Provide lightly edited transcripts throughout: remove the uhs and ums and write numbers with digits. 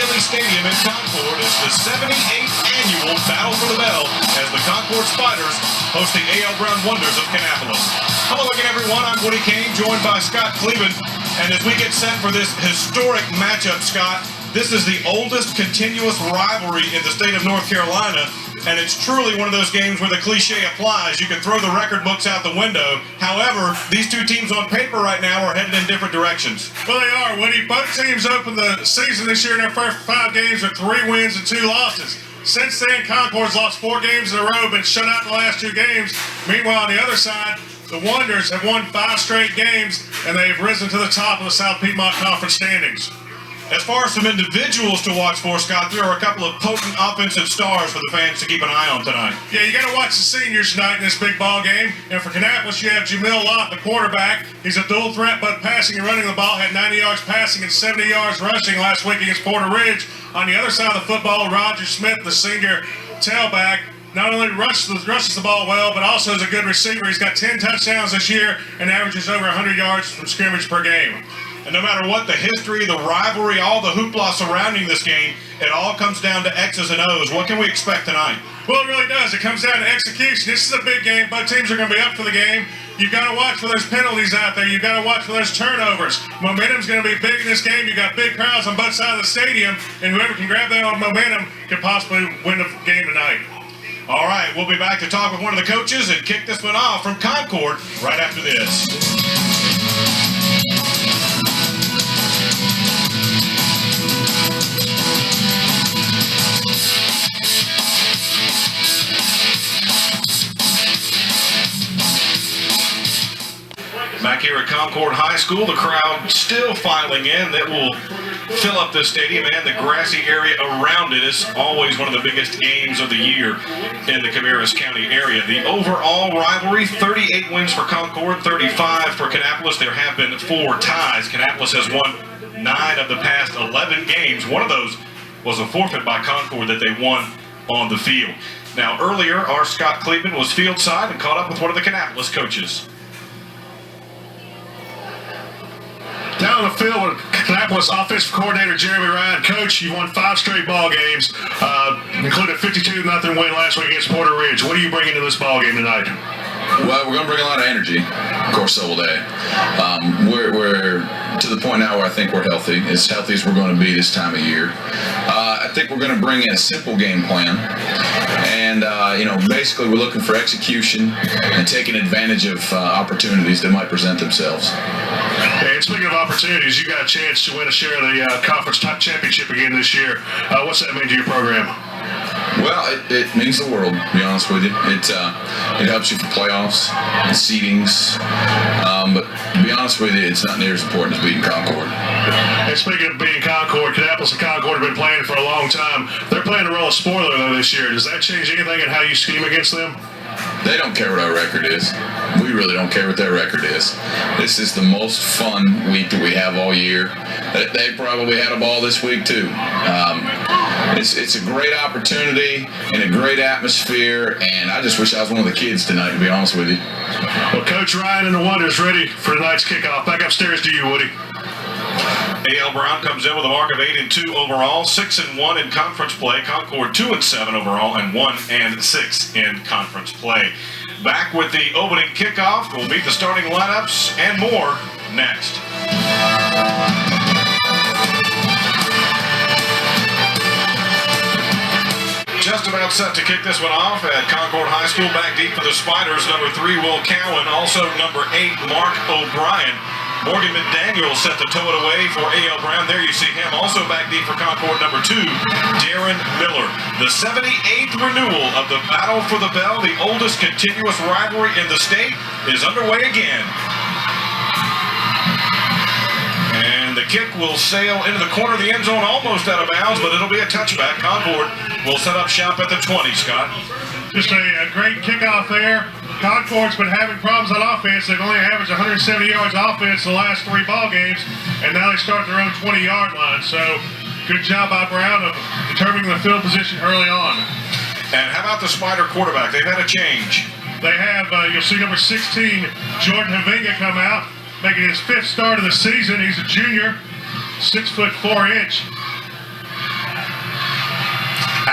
Bailey Stadium in Concord is the 78th annual Battle for the Bell as the Concord Spiders host the A.L. Brown Wonders of Kannapolis. Hello again, everyone. I'm Woody Kane, joined by Scott Cleveland. And as we get set for this historic matchup, Scott, this is the oldest continuous rivalry in the state of North Carolina. And it's truly one of those games where the cliche applies. You can throw the record books out the window. However, these two teams on paper right now are headed in different directions. Well, they are, Woody. Both teams opened the season this year in their first 5 games with 3 wins and 2 losses. Since then, Concord's lost 4 games in a row, been shut out in the last 2 games. Meanwhile, on the other side, the Wonders have won 5 straight games, and they've risen to the top of the South Piedmont Conference standings. As far as some individuals to watch for, Scott, there are a couple of potent offensive stars for the fans to keep an eye on tonight. Yeah, you got to watch the seniors tonight in this big ball game. And for Kannapolis, you have Jamil Lott, the quarterback. He's a dual threat, both passing and running the ball. Had 90 yards passing and 70 yards rushing last week against Porter Ridge. On the other side of the football, Roger Smith, the senior tailback, not only rushes the ball well, but also is a good receiver. He's got 10 touchdowns this year and averages over 100 yards from scrimmage per game. And no matter what the history, the rivalry, all the hoopla surrounding this game, it all comes down to X's and O's. What can we expect tonight? Well, it really does. It comes down to execution. This is a big game. Both teams are going to be up for the game. You've got to watch for those penalties out there. You've got to watch for those turnovers. Momentum's going to be big in this game. You've got big crowds on both sides of the stadium, and whoever can grab that momentum can possibly win the game tonight. All right, we'll be back to talk with one of the coaches and kick this one off from Concord right after this. Back here at Concord High School, the crowd still filing in. That will fill up this stadium and the grassy area around it. Is always one of the biggest games of the year in the Cabarrus County area. The overall rivalry, 38 wins for Concord, 35 for Kannapolis. There have been 4 ties. Kannapolis has won 9 of the past 11 games. One of those was a forfeit by Concord that they won on the field. Now, earlier, our Scott Cleveland was fieldside and caught up with one of the Kannapolis coaches. Down on the field with Kannapolis offensive coordinator Jeremy Ryan. Coach, you won 5 straight ball games, including a 52-0 win last week against Porter Ridge. What are you bringing to this ball game tonight? Well, we're going to bring a lot of energy. Of course, so will they. We're to the point now where I think we're healthy, as healthy as we're going to be this time of year. I think we're going to bring in a simple game plan. And, basically we're looking for execution and taking advantage of opportunities that might present themselves. And speaking of opportunities, you got a chance to win a share of the conference top championship again this year. What's that mean to your program? Well, it means the world, to be honest with you. It helps you for playoffs, seedings, but to be honest with you, it's not near as important as beating Concord. And speaking of beating Concord, Kannapolis and Concord have been playing for a long time. They're playing the role of spoiler though this year. Does that change anything in how you scheme against them? They don't care what our record is. We really don't care what their record is. This is the most fun week that we have all year. They probably had a ball this week too. It's a great opportunity and a great atmosphere, and I just wish I was one of the kids tonight, to be honest with you. Well, Coach Ryan and the Wonders ready for tonight's kickoff. Back upstairs to you, Woody. A.L. Brown comes in with a mark of 8-2 overall, 6-1 in conference play. Concord 2-7 overall, and 1-6 in conference play. Back with the opening kickoff. We'll meet the starting lineups and more next. Just about set to kick this one off at Concord High School. Back deep for the Spiders, number 3, Will Cowan. Also number 8, Mark O'Brien. Morgan McDaniel set to tow it away for A.L. Brown. There you see him. Also back deep for Concord, number 2, Darren Miller. The 78th renewal of the Battle for the Bell, the oldest continuous rivalry in the state, is underway again. And the kick will sail into the corner of the end zone, almost out of bounds, but it'll be a touchback. Concord will set up shop at the 20, Scott. Just a great kickoff there. Concord's been having problems on offense. They've only averaged 170 yards offense the last 3 ball games, and now they start their own 20-yard line. So good job by Brown of determining the field position early on. And how about the Spider quarterback? They've had a change. They have, you'll see number 16, Jordan Havinga, come out, making his 5th start of the season. He's a junior, 6'4".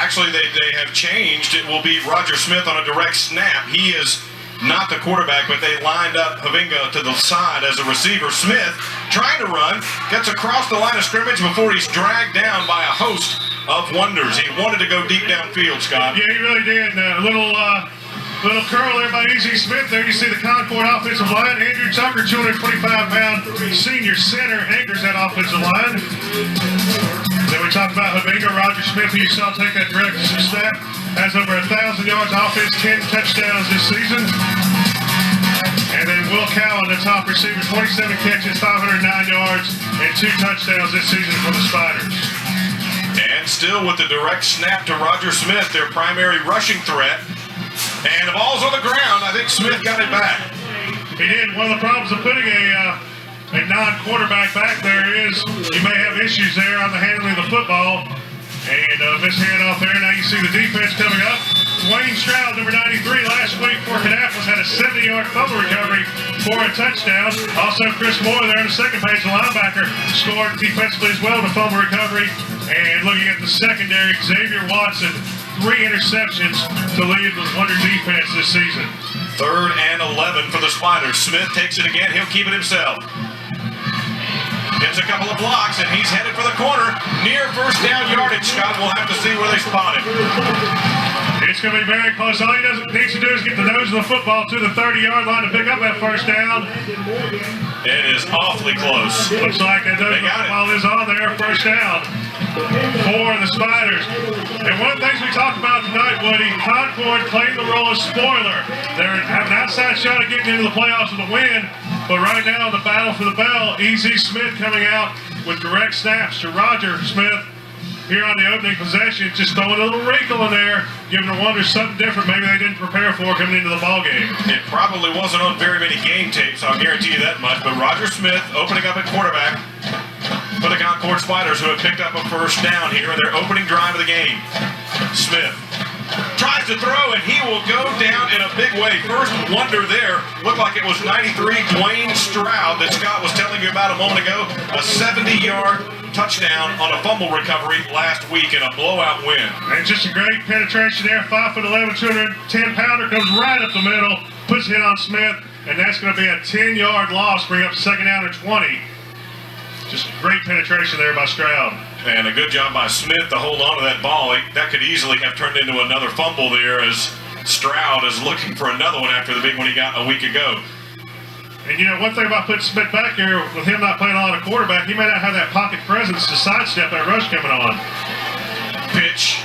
Actually, they have changed. It will be Roger Smith on a direct snap. He is not the quarterback, but they lined up Havinga to the side as a receiver. Smith, trying to run, gets across the line of scrimmage before he's dragged down by a host of wonders. He wanted to go deep downfield, Scott. Yeah, he really did. Little curl there by E.Z. Smith there. You see the Concord offensive line. Andrew Tucker, 225-pound senior center, anchors that offensive line. Then we talked about Havinga. Roger Smith, who you saw take that direct snap, has over 1,000 yards offense, 10 touchdowns this season. And then Will Cowan, the top receiver, 27 catches, 509 yards, and 2 touchdowns this season for the Spiders. And still with the direct snap to Roger Smith, their primary rushing threat. And the ball's on the ground. I think Smith got it back. He did. One of the problems of putting a non-quarterback back there is you may have issues there on the handling of the football. And miss handoff there. Now you see the defense coming up. Wayne Stroud, number 93, last week for Kannapolis, had a 70-yard fumble recovery for a touchdown. Also, Chris Moore there on the second page, the linebacker, scored defensively as well, the fumble recovery. And looking at the secondary, Xavier Watson, 3 interceptions to lead the Wonder defense this season. 3rd and 11 for the Spiders. Smith takes it again. He'll keep it himself. Gets a couple of blocks, and he's headed for the corner. Near first down yardage, Scott. We'll have to see where they spot him. It's going to be very close. All he needs to do is get the nose of the football to the 30-yard line to pick up that first down. It is awfully close. Looks like that nose of the football is on there, first down for the Spiders. And one of the things we talked about tonight, Woody, Concord playing the role of spoiler. They're have an outside shot at getting into the playoffs with a win, but right now in the battle for the bell, E.Z. Smith coming out with direct snaps to Roger Smith here on the opening possession, just throwing a little wrinkle in there, giving the Wonders something different maybe they didn't prepare for coming into the ball game. It probably wasn't on very many game tapes, I'll guarantee you that much, but Roger Smith opening up at quarterback for the Concord Spiders, who have picked up a first down here in their opening drive of the game. Smith tries to throw, and he will go down in a big way. First wonder there, looked like it was 93 Dwayne Stroud that Scott was telling you about a moment ago, a 70-yard touchdown on a fumble recovery last week in a blowout win. And just a great penetration there, 5'11", 210-pounder, comes right up the middle, puts a hit on Smith, and that's going to be a 10-yard loss, bring up second down and 20. Just great penetration there by Stroud. And a good job by Smith to hold on to that ball. That could easily have turned into another fumble there, as Stroud is looking for another one after the big one he got a week ago. And you know, one thing about putting Smith back here, with him not playing a lot of quarterback, he may not have that pocket presence to sidestep that rush coming on. Pitch.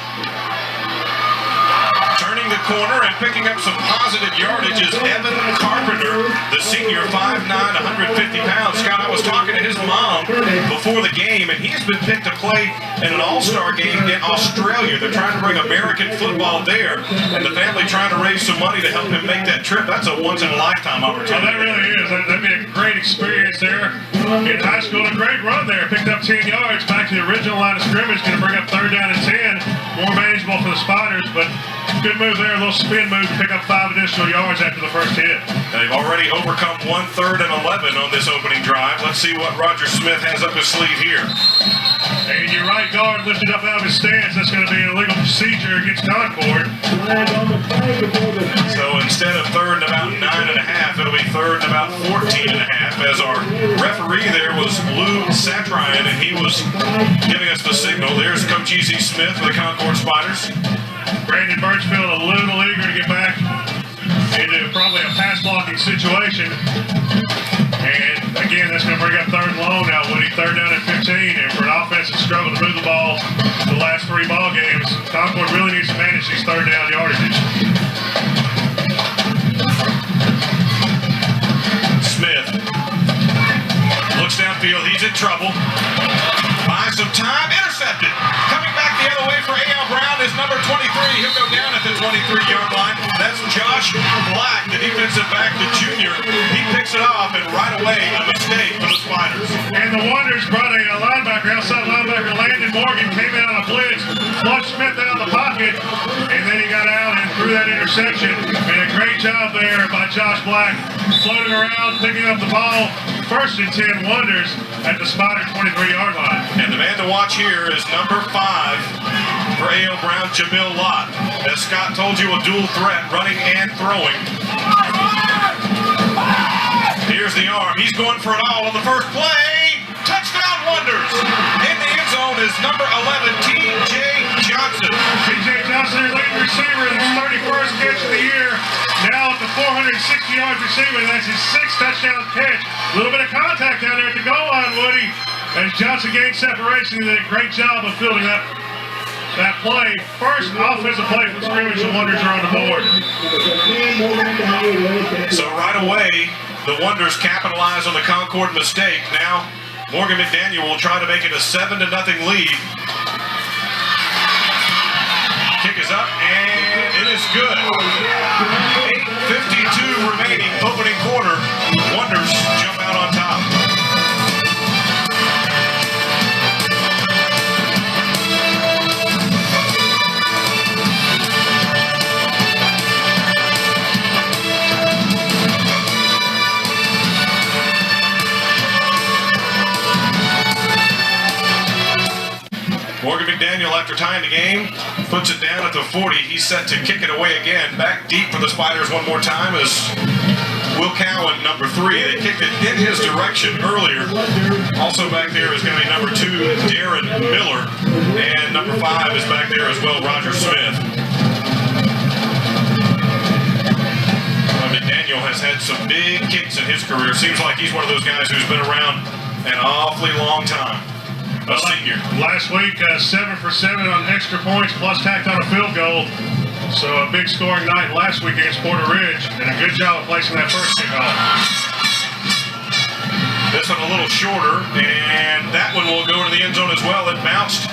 Turning the corner and picking up some positive yardage is Evan Carpenter, the senior, 5'9", 150 pounds. Scott, I was talking to his mom before the game, and he has been picked to play in an all-star game in Australia. They're trying to bring American football there, and the family trying to raise some money to help him make that trip. That's a once-in-a-lifetime opportunity. Oh, that really is. That'd be a great experience there in high school. A great run there. Picked up 10 yards back to the original line of scrimmage. Going to bring up 3rd down and 10. More manageable for the Spiders, but good move there. A little spin move to pick up 5 additional yards after the first hit. They've already overcome 3rd and 11 on this opening drive. Let's see what Roger Smith has up his sleeve here. And your right guard lifted up out of his stance. That's going to be an illegal procedure against Concord. So instead of 3rd and about 9.5, it'll be 3rd and about 14.5, as our referee there was Lou Satrian, and he was giving us the signal. There's Coach E.Z. Smith for the Concord Spiders. Brandon Birchfield a little eager to get back into probably a pass blocking situation. And again, that's going to bring up 3rd and long now, Woody. 3rd down and 15. And for an offense that's struggled to move the ball the last 3 ball games, Concord really needs to manage these 3rd down yardages. Smith looks downfield. He's in trouble. Buys some time. Intercepted. Coming back the other way for A.L. Brown is number 23. He'll go down at the 23-yard line. That's Josh Black, the defensive back, the junior. He picks it off, and right away, a mistake for the Spiders. And the Wonders brought a linebacker, outside linebacker, Landon Morgan, came in on a blitz, flushed Smith out of the pocket, and then he got out and threw that interception. And a great job there by Josh Black, floating around, picking up the ball. 1st and 10 Wonders at the Spider 23-yard line. And the man to watch here is number 5 for for A.L. Brown, Jamil Lott. As Scott told you, a dual threat, running and throwing. Here's the arm. He's going for it all on the first play. Touchdown Wonders. In the end zone is number 11, T.J. Johnson. T.J. Johnson, their leading receiver, his 31st catch of the year. Now at the 460 yards receiving. That's his 6th touchdown catch. A little bit of contact down there at the goal line, Woody. As Johnson gained separation, he did a great job of fielding that play. First offensive play from scrimmage, the Wonders are on the board. So right away, the Wonders capitalize on the Concord mistake. Now, Morgan McDaniel will try to make it a 7-0 lead. Kick is up, and it is good. 8:52 remaining, opening quarter. Wonders jump out on top. Morgan McDaniel, after tying the game, puts it down at the 40. He's set to kick it away again. Back deep for the Spiders one more time is Will Cowan, number 3. They kicked it in his direction earlier. Also back there is going to be number 2, Darren Miller. And number 5 is back there as well, Roger Smith. McDaniel has had some big kicks in his career. Seems like he's one of those guys who's been around an awfully long time. A senior. Last week, 7 for 7 on extra points, plus tacked on a field goal. So a big scoring night last week against Porter Ridge, and a good job of placing that first kickoff. This one a little shorter, and that one will go into the end zone as well. It bounced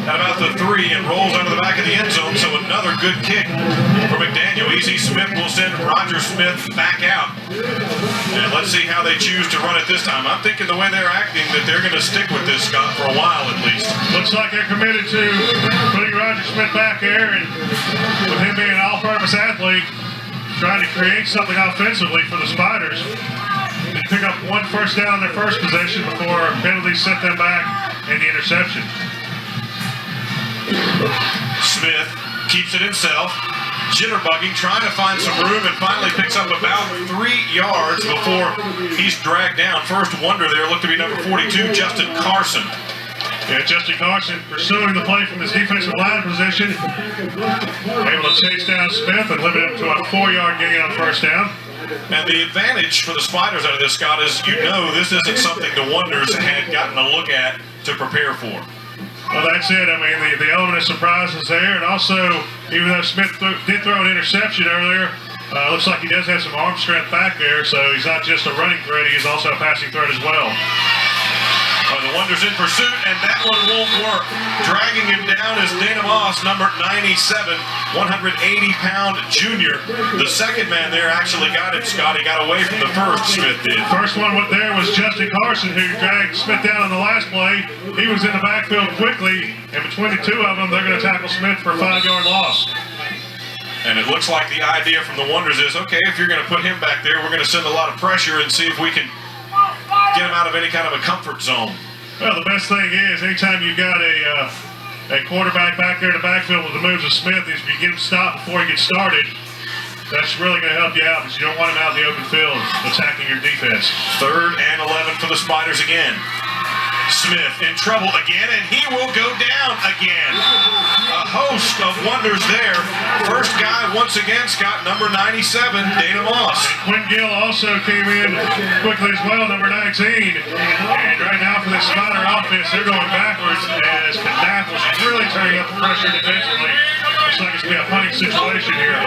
at about the 3 and rolls under the back of the end zone, so another good kick for McDaniel. Easy Smith will send Roger Smith back out. And let's see how they choose to run it this time. I'm thinking the way they're acting that they're going to stick with this, Scott, for a while at least. Looks like they're committed to putting Roger Smith back there, and with him being an all-purpose athlete, trying to create something offensively for the Spiders. They pick up 1 first down on their first possession before penalties set them back and the interception. Smith keeps it himself, jitterbugging, trying to find some room, and finally picks up about 3 yards before he's dragged down. First Wonder there looked to be number 42, Justin Carson. Yeah, Justin Carson pursuing the play from his defensive line position, able to chase down Smith and limit him to a 4-yard gain on first down. And the advantage for the Spiders out of this, Scott, is this isn't something the Wonders had gotten a look at to prepare for. Well, that's it. I mean, the element of surprise is there, and also, even though Smith did throw an interception earlier, looks like he does have some arm strength back there, so he's not just a running threat, he is also a passing threat as well. The Wonders in pursuit, and that one won't work. Dragging him down is Dana Moss, number 97, 180-pound junior. The second man there actually got him, Scott. He got away from the first, Smith did. First one there was Justin Carson, who dragged Smith down on the last play. He was in the backfield quickly, and between the 2 of them, they're going to tackle Smith for a 5-yard loss. And it looks like the idea from the Wonders is, okay, if you're going to put him back there, we're going to send a lot of pressure and see if we can get him out of any kind of a comfort zone. Well, the best thing is, anytime you've got a quarterback back there in the backfield with the moves of Smith, is if you get him stopped before he gets started, that's really going to help you out, because you don't want him out in the open field attacking your defense. 3rd and 11 for the Spiders again. Smith in trouble again, and he will go down again. A host of Wonders there. First guy once again, Scott, number 97, Dana Moss. And Quinn Gill also came in quickly as well, number 19. And right now for this Spider offense, they're going backwards as Knapp was really turning up the pressure defensively. Looks like it's going to be a punting situation here.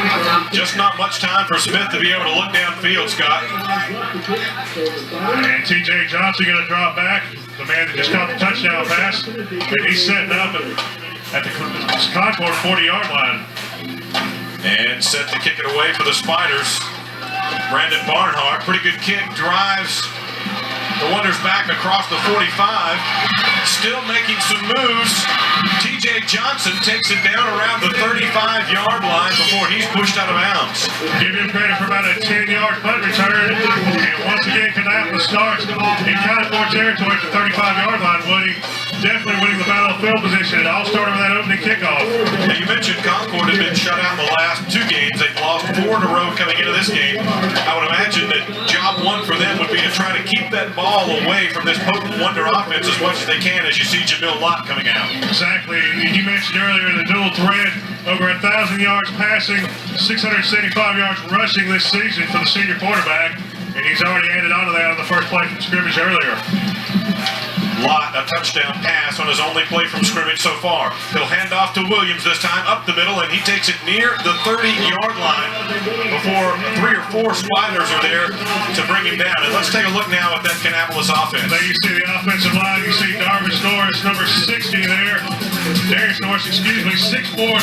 Just not much time for Smith to be able to look downfield, Scott. And T.J. Johnson going to drop back. The man that just caught the touchdown pass, and he's setting up at the Concord 40-yard line. And set to kick it away for the Spiders. Brandon Barnhart, pretty good kick, drives the Wonders back across the 45. Still making some moves. T.J. Johnson takes it down around the 35-yard line before he's pushed out of bounds. Give him credit for about a 10-yard punt return. And once again, Kannapolis starts in Concord territory at the 35-yard line. Woody definitely winning the battle of field position. It all started with that opening kickoff. Now, you mentioned Concord had been shut out in the last 2 games. They've lost 4 in a row coming into this game. I would imagine that job one for them would be to try to keep that ball away from this potent Wonder offense as much as they can as you see Jamil Lott coming out. Exactly. You mentioned earlier the dual threat, over 1,000 yards passing, 675 yards rushing this season for the senior quarterback, and he's already added on to that on the first play from scrimmage earlier. Lott, a touchdown pass on his only play from scrimmage so far. He'll hand off to Williams this time, up the middle, and he takes it near the 30-yard line before 3 or 4 Spiders are there to bring him down. And let's take a look now at that Kannapolis offense. There you see the offensive line. You see Darvish Norris, number 60 there. Darius Norris, 6'4", 310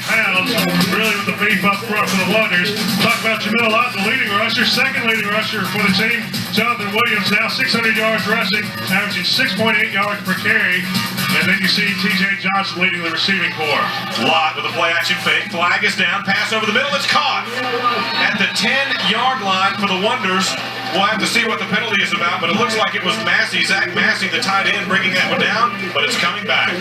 pounds. Really with the beef up front for the Wonders. Talk about Jamil Lott, the leading rusher, second leading rusher for the team. Jonathan Williams now 600 yards rushing, averaging 6.8 yards per carry. And then you see T.J. Johnson leading the receiving corps. Lott with a play-action fake. Flag is down. Pass over the middle. It's caught at the 10-yard line for the Wonders. We'll have to see what the penalty is about, but it looks like it was Massey, Zach Massey, the tight end, bringing that one down, but it's coming back.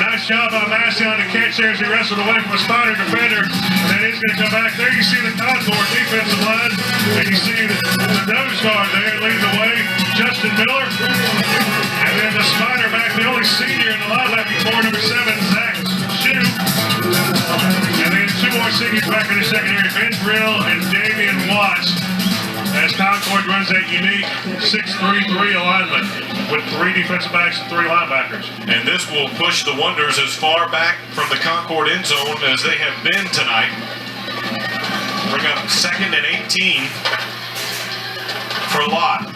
Nice job by Massey on the catch there as he wrestled away from a Spider defender. And he's going to come back. There you see the Concord defensive line, and you see the nose guard there leading the way, Justin Miller. And then the Spider back, the only senior in the linebacking corps, number 7, Zach Shue. And then 2 more seniors back in the secondary, Ben Brill and Damian Watts, as Concord runs that unique 6-3-3 alignment with 3 defensive backs and 3 linebackers. And this will push the Wonders as far back from the Concord end zone as they have been tonight. Bring up 2nd and 18 for Lott.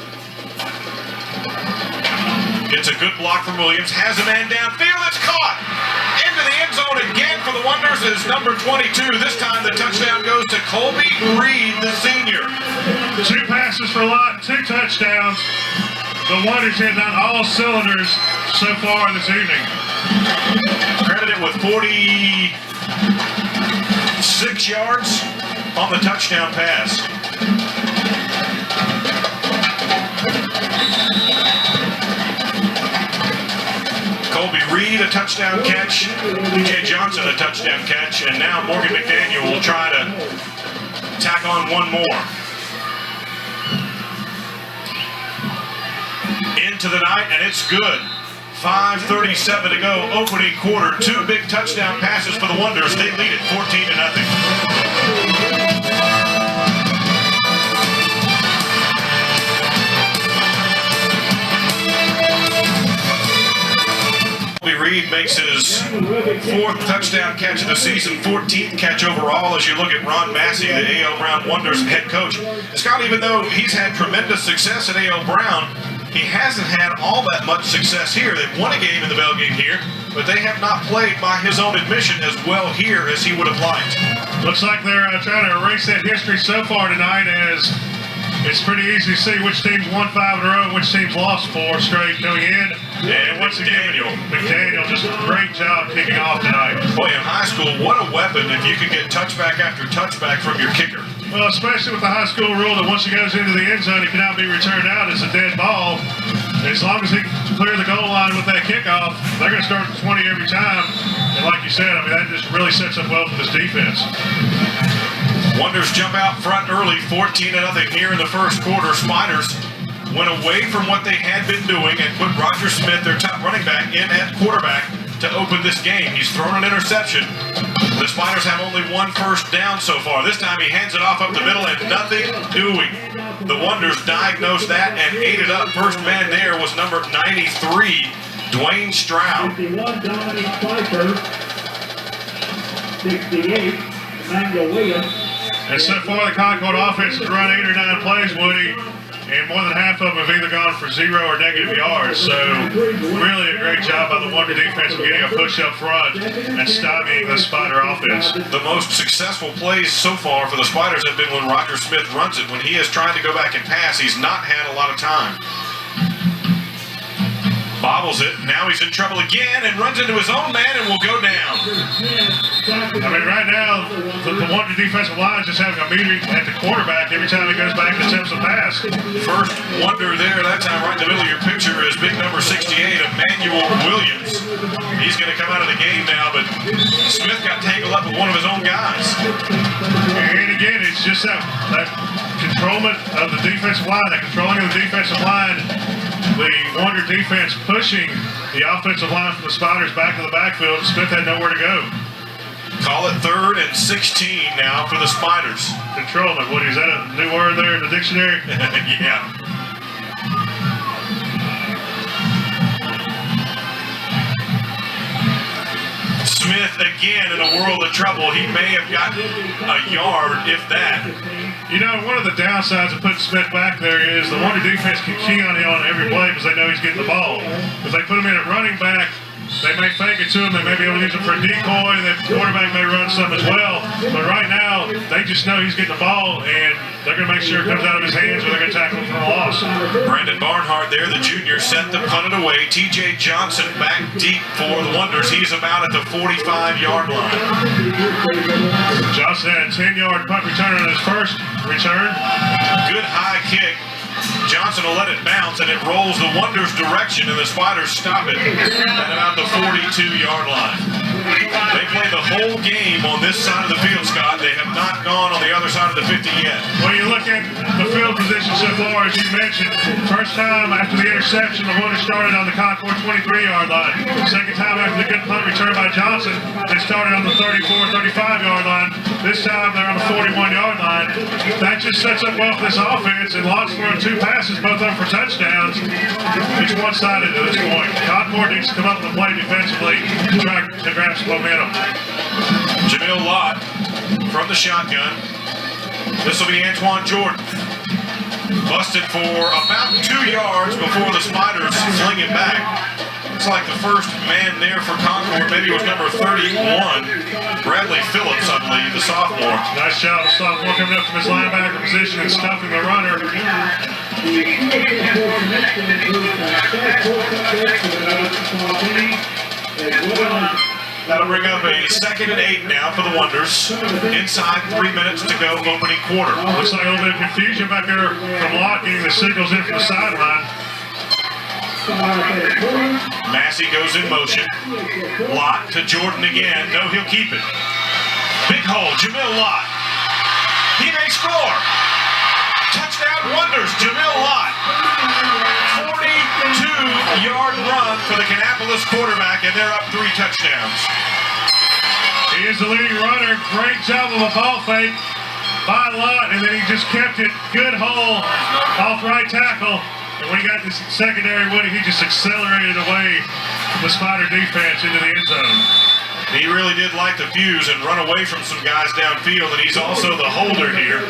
Gets a good block from Williams, has a man downfield, it's caught! Into the end zone again for the Wonders is number 22. This time the touchdown goes to Colby Reed, the senior. 2 passes for Lott, 2 touchdowns. The Wonders hitting on all cylinders so far this evening. Credited with 46 yards on the touchdown pass. Colby Reed, a touchdown catch. T.J. Johnson, a touchdown catch. And now Morgan McDaniel will try to tack on one more. Into the night, and it's good. 5:37 to go, opening quarter. 2 big touchdown passes for the Wonders. They lead it 14-0. Reed makes his 4th touchdown catch of the season, 14th catch overall. As you look at Ron Massey, the A.L. Brown Wonders head coach, Scott, even though he's had tremendous success at A.L. Brown, he hasn't had all that much success here. They've won a game in the Bell game here, but they have not played, by his own admission, as well here as he would have liked. Looks like they're trying to erase that history so far tonight, as it's pretty easy to see which team's won 5 in a row and which team's lost 4 straight coming in. And once again, McDaniel just a great job kicking off tonight. Boy, in high school, what a weapon if you can get touchback after touchback from your kicker. Well, especially with the high school rule that once he goes into the end zone, he cannot be returned out as a dead ball. As long as he can clear the goal line with that kickoff, they're going to start at 20 every time. And like you said, I mean, that just really sets up well for this defense. Wonders jump out front early, 14-0 here in the first quarter. Spiders went away from what they had been doing and put Roger Smith, their top running back, in at quarterback to open this game. He's thrown an interception. The Spiders have only 1 first down so far. This time he hands it off up the middle and nothing doing. The Wonders diagnosed that and ate it up. First man there was number 93, Dwayne Stroud. 51, Dominic Pfeiffer. 68, Emmanuel Williams. And so far, the Concord offense has run 8 or 9 plays, Woody, and more than half of them have either gone for 0 or negative yards. So really a great job by the Wonder defense of getting a push up front and stymieing the Spider offense. The most successful plays so far for the Spiders have been when Roger Smith runs it. When he has tried to go back and pass, he's not had a lot of time. Bobbles it. Now he's in trouble again and runs into his own man and will go down. I mean, right now, the Wonder defensive line is just having a meeting at the quarterback every time he goes back and attempts a pass. First Wonder there, that time right in the middle of your picture is big number 68, Emmanuel Williams. He's going to come out of the game now, but Smith got tangled up with one of his own guys. And again, it's just that controlment of the defensive line, that controlling of the defensive line, the Wonder defense pushing the offensive line from the Spiders back to the backfield. Smith had nowhere to go. Call it 3rd and 16 now for the Spiders. Controlment, Woody, is that a new word there in the dictionary? Yeah. Smith again in a world of trouble. He may have gotten a yard, if that. You know, one of the downsides of putting Smith back there is the Wonder defense can key on him on every play because they know he's getting the ball. If they put him in at running back, they may fake it to him. They may be able to use him for a decoy. The quarterback may run some as well. But right now, they just know he's getting the ball, and they're going to make sure it comes out of his hands or they're going to tackle him for a loss. Brandon Barnhart there, the junior, set to punt it away. T.J. Johnson back deep for the Wonders. He's about at the 45-yard line. Johnson had a 10-yard punt return on his first return. Good high kick. Johnson will let it bounce, and it rolls the Wonders' direction, and the Spiders stop it at about the 42-yard line. They play the whole game on this side of the field, Scott. They have not gone on the other side of the 50 yet. When you look at the field position so far, as you mentioned, first time after the interception, the Wonders started on the Concord 23-yard line. Second time after the good punt return by Johnson, they started on the 34, 35-yard line. This time they're on the 41-yard line. That just sets up well for this offense, and Lott's thrown 2 passes, both of them for touchdowns. It's one-sided at this point. Concord needs to come up with a play defensively to try to grab some momentum. Jamil Lott from the shotgun. This will be Antoine Jordan. Busted for about 2 yards before the Spiders fling it back. Looks like the first man there for Concord, maybe it was number 31, Bradley Phillips, I believe, the sophomore. Nice job of sophomore coming up from his linebacker position and stuffing the runner. That'll bring up a 2nd and 8 now for the Wonders. Inside 3 minutes to go, opening quarter. Looks like a little bit of confusion back there from Lott getting the signals in from the sideline. Massey goes in motion. Lott to Jordan again. No, he'll keep it. Big hole, Jamil Lott. He may score. Touchdown Wonders, Jamil Lott. 42-yard run for the Kannapolis quarterback, and they're up 3 touchdowns. He is the leading runner. Great job of a ball fake by Lott, and then he just kept it. Good hole off right tackle. And when he got this secondary, Woody, he just accelerated away the Spider defense into the end zone. He really did light the fuse and run away from some guys downfield, and he's also the holder here.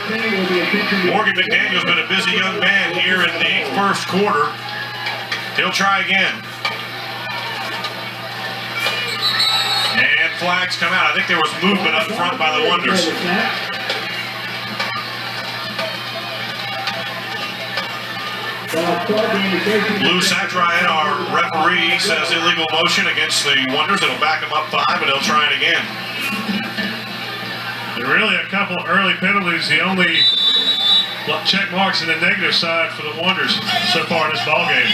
Morgan McDaniel's been a busy young man here in the first quarter. He'll try again. And flags come out. I think there was movement up front by the Wonders. Lou Satrian, our referee, says illegal motion against the Wonders. It'll back them up 5, and they'll try it again. There are really a couple early penalties. The only check marks in the negative side for the Wonders so far in this ball game.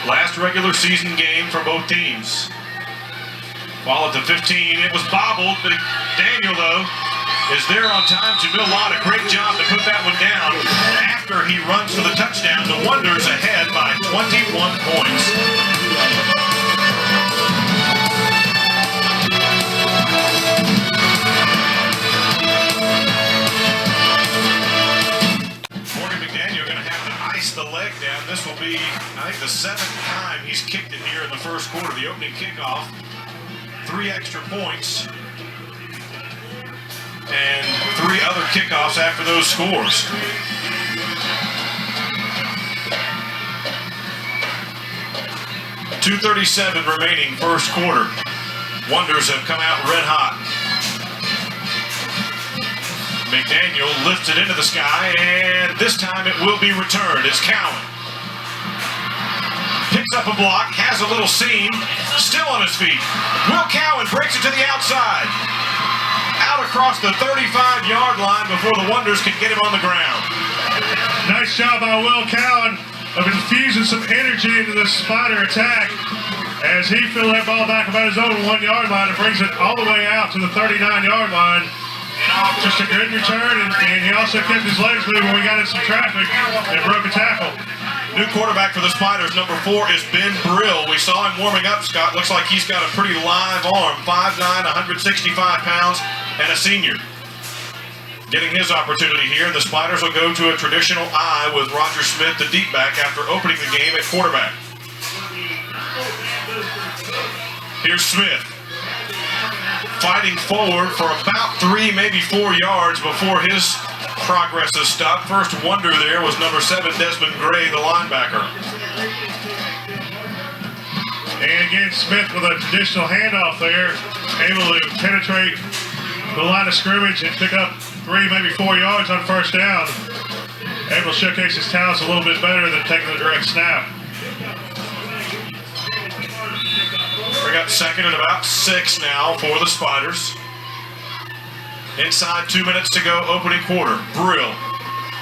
Last regular season game for both teams. Ball at the 15. It was bobbled, but Daniel, though, is there on time. Jamil Lott, a great job to put that one down after he runs for the touchdown. The Wonders ahead by 21 points. Morgan McDaniel going to have to ice the leg down. This will be, I think, the 7th time he's kicked it here in the first quarter. The opening kickoff, 3 extra points. And 3 other kickoffs after those scores. .237 remaining first quarter. Wonders have come out red hot. McDaniel lifts it into the sky, and this time it will be returned. It's Cowan. Picks up a block, has a little seam, still on his feet. Will Cowan breaks it to the outside. Out across the 35-yard line before the Wonders can get him on the ground. Nice job by Will Cowan of infusing some energy into the Spider attack as he filled that ball back about his own 1-yard line and brings it all the way out to the 39-yard line. Just a good return, and he also kept his legs moving when we got in some traffic and broke a tackle. New quarterback for the Spiders, number 4, is Ben Brill. We saw him warming up, Scott. Looks like he's got a pretty live arm. 5'9", 165 pounds, and a senior. Getting his opportunity here, and the Spiders will go to a traditional I with Roger Smith, the deep back, after opening the game at quarterback. Here's Smith. Fighting forward for about 3, maybe 4 yards before his progress is stopped. First wonder there was number 7, Desmond Gray, the linebacker. And again, Smith with a traditional handoff there, able to penetrate the line of scrimmage and pick up 3, maybe 4 yards on first down. Able to showcase his talents a little bit better than taking the direct snap. We got second and about 6 now for the Spiders. Inside 2 minutes to go, opening quarter. Brill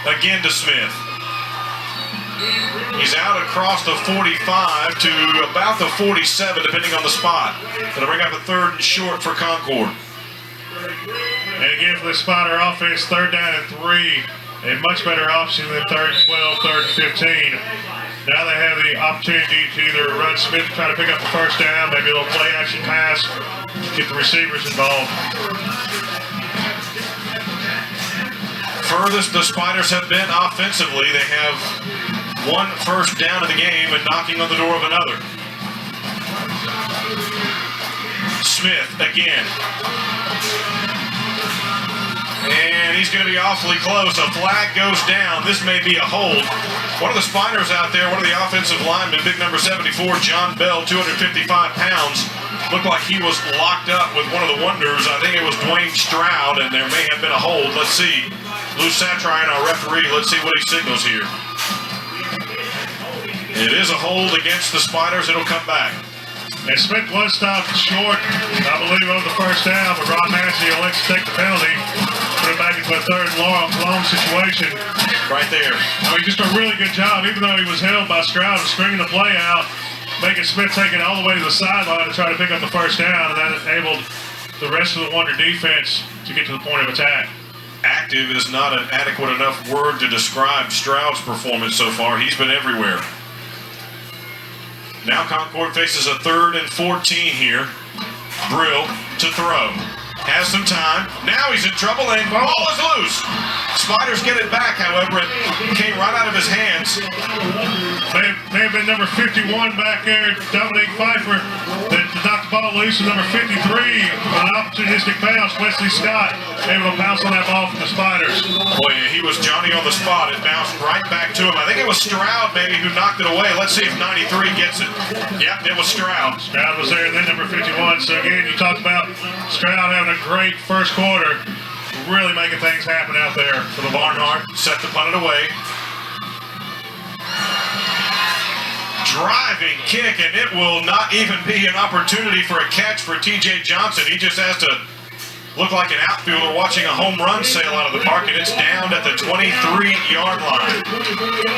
again to Smith. He's out across the 45 to about the 47, depending on the spot. Gonna bring up a 3rd and short for Concord. And again for the Spider offense, 3rd down and 3. A much better option than 3rd and 12, 3rd and 15. Now they have the opportunity to either run Smith to try to pick up the first down, maybe a little play action pass, get the receivers involved. Furthest the Spiders have been offensively, they have 1 first down of the game and knocking on the door of another. Smith again. And he's going to be awfully close. A flag goes down. This may be a hold. One of the Spiders out there, one of the offensive linemen, big number 74, John Bell, 255 pounds, looked like he was locked up with one of the Wonders. I think it was Dwayne Stroud, and there may have been a hold. Let's see. Lou Satrine, our referee. Let's see what he signals here. It is a hold against the Spiders. It'll come back. And Smith was stopped short, I believe, of the first down, but Ron Massey elects to take the penalty, put it back into a 3rd and long situation. Right there. I mean, just a really good job, even though he was held by Stroud, stringing the play out, making Smith take it all the way to the sideline to try to pick up the first down, and that enabled the rest of the Wonder defense to get to the point of attack. Active is not an adequate enough word to describe Stroud's performance so far. He's been everywhere. Now Concord faces a 3rd and 14 here. Brill to throw. Has some time. Now he's in trouble and ball is loose. Spiders get it back, however. It came right out of his hands. May have been number 51 back there, Dominic Pfeiffer, that knocked the ball loose, and number 53, an opportunistic bounce, Wesley Scott, able to bounce on that ball from the Spiders. Boy, he was Johnny on the spot. It bounced right back to him. I think it was Stroud maybe who knocked it away. Let's see if 93 gets it. Yep, it was Stroud. Stroud was there, and then number 51. So again, you talked about Stroud having a great first quarter, really making things happen out there for the Barnhart. Set the punt it away. Driving kick, and it will not even be an opportunity for a catch for TJ Johnson. He just has to look like an outfielder watching a home run sail out of the park, and it's down at the 23-yard line.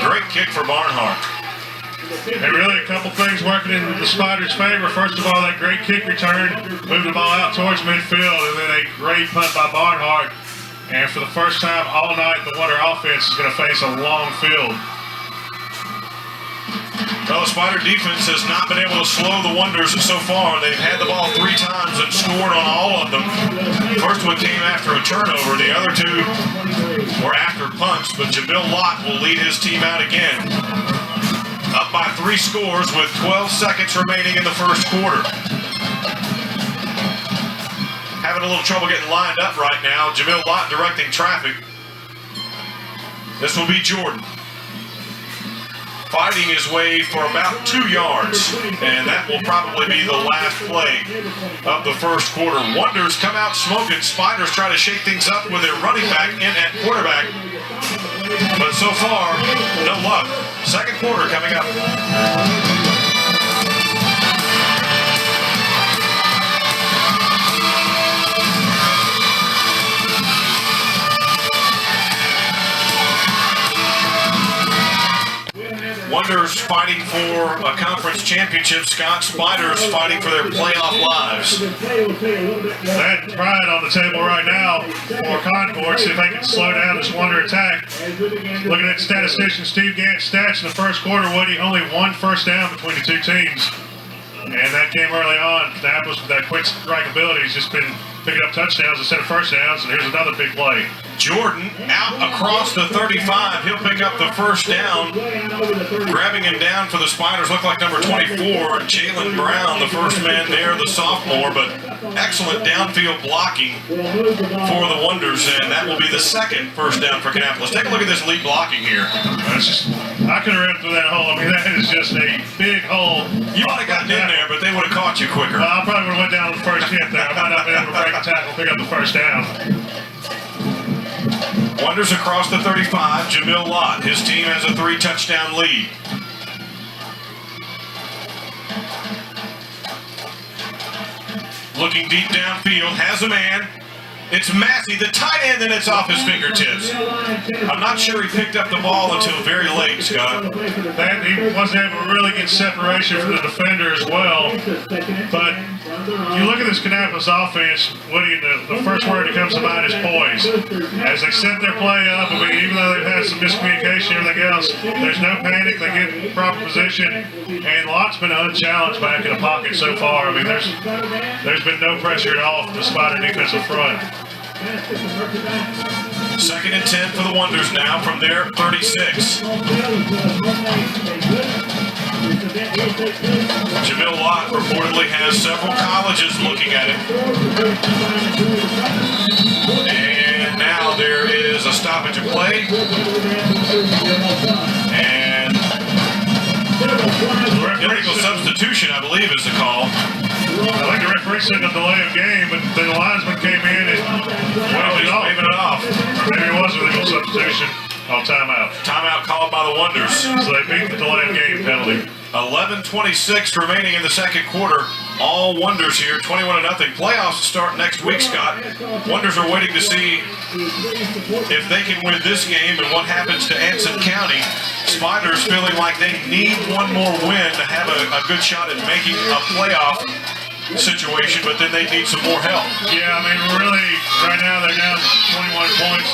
Great kick for Barnhart. And really a couple things working in the Spiders' favor. First of all, that great kick return, moving the ball out towards midfield, and then a great punt by Barnhart. And for the first time all night, the Wonder offense is going to face a long field. Well, the Spider defense has not been able to slow the Wonders so far. They've had the ball 3 times and scored on all of them. First one came after a turnover. The other 2 were after punts, but Jamil Lott will lead his team out again. Up by 3 scores with 12 seconds remaining in the first quarter. Having a little trouble getting lined up right now. Jamil Lott directing traffic. This will be Jordan. Fighting his way for about 2 yards, and that will probably be the last play of the first quarter. Wonders come out smoking. Spiders try to shake things up with their running back in at quarterback, but so far, no luck. Second quarter coming up. fighting for a conference championship. Scott Spiders fighting for their playoff lives. That pride on the table right now for Concord. See if they can slow down this Wonder attack. Looking at statistician Steve Gant's stats in the first quarter, Woody, only one first down between the two teams. And that came early on. Kannapolis with that quick strike ability has just been picking up touchdowns instead of first downs, and here's another big play. Jordan out across the 35. He'll pick up the first down. Grabbing him down for the Spiders looked like number 24, Jalen Brown, the first man there, the sophomore, but excellent downfield blocking for the Wonders, and that will be the second first down for Kannapolis. Take a look at this lead blocking here. I could have ran through that hole. I mean, that is just a big hole. You might have gotten in there, but they would have caught you quicker. Well, I probably would have went down on the first hit there. I might not have been able to break the tackle, pick up the first down. Wonders across the 35, Jamil Lott. His team has a 3-touchdown lead. Looking deep downfield, has a man. It's Massey, the tight end, and it's off his fingertips. I'm not sure he picked up the ball until very late, Scott. He wasn't able to really get separation from the defender as well. But you look at this Kannapolis offense, Woody, the first word that comes to mind is poise. As they set their play up, I mean, even though they've had some miscommunication and everything else, there's no panic. They get in proper position, and Lott's been unchallenged back in the pocket so far. I mean, there's been no pressure at all from the Spider defensive front. Second and 10 for the Wonders now from their 36. Jamil Lott reportedly has several colleges looking at him. And now there is a stoppage of play. And illegal substitution, I believe, is the call. I think the referee said a delay of game, but the linesman came in and waving it off. Maybe it was a legal substitution. Timeout. Timeout called by the Wonders. So they beat the delay of game penalty. 11:26 remaining in the second quarter. All Wonders here, 21-0. Playoffs start next week, Scott. Wonders are waiting to see if they can win this game and what happens to Anson County. Spiders feeling like they need one more win to have a good shot at making a playoff situation, but then they need some more help. Yeah, I mean, really, right now they're down 21 points.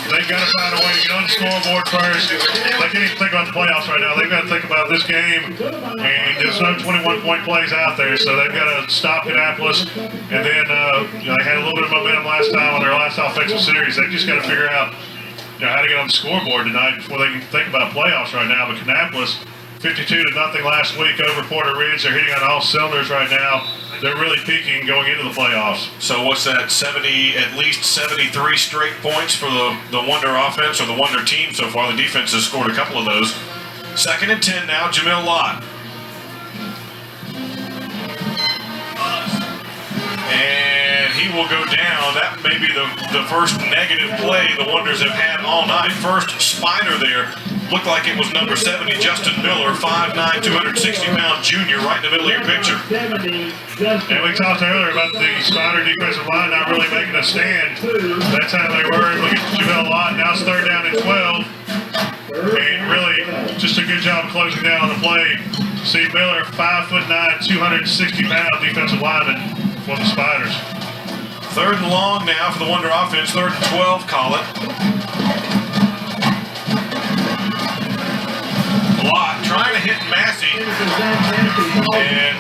They've got to find a way to get on the scoreboard first. They can't even think about the playoffs right now. They've got to think about this game, and there's no 21-point plays out there, so they've got to stop Kannapolis. And then they had a little bit of momentum last time on their last offensive series. They just got to figure out how to get on the scoreboard tonight before they can think about playoffs right now. But Kannapolis, 52-0 last week over Porter Ridge. They're hitting on all cylinders right now. They're really peaking going into the playoffs. So what's that, at least 73 straight points for the Wonder offense, or the Wonder team so far. The defense has scored a couple of those. Second and 10 now, Jamil Lott. And he will go down. That may be the first negative play the Wonders have had all night. First Spider there. Looked like it was number 70, Justin Miller, 5'9", 260-pound junior, right in the middle of your picture. And we talked earlier about the Spider defensive line not really making a stand. That time they were able to get Jamil Lott. Now it's third down and 12. And really just a good job of closing down on the play. Steve Miller, 5'9", 260-pound defensive lineman for the Spiders. Third and long now for the Wonder offense. Third and 12, call it. Lott trying to hit Massey, and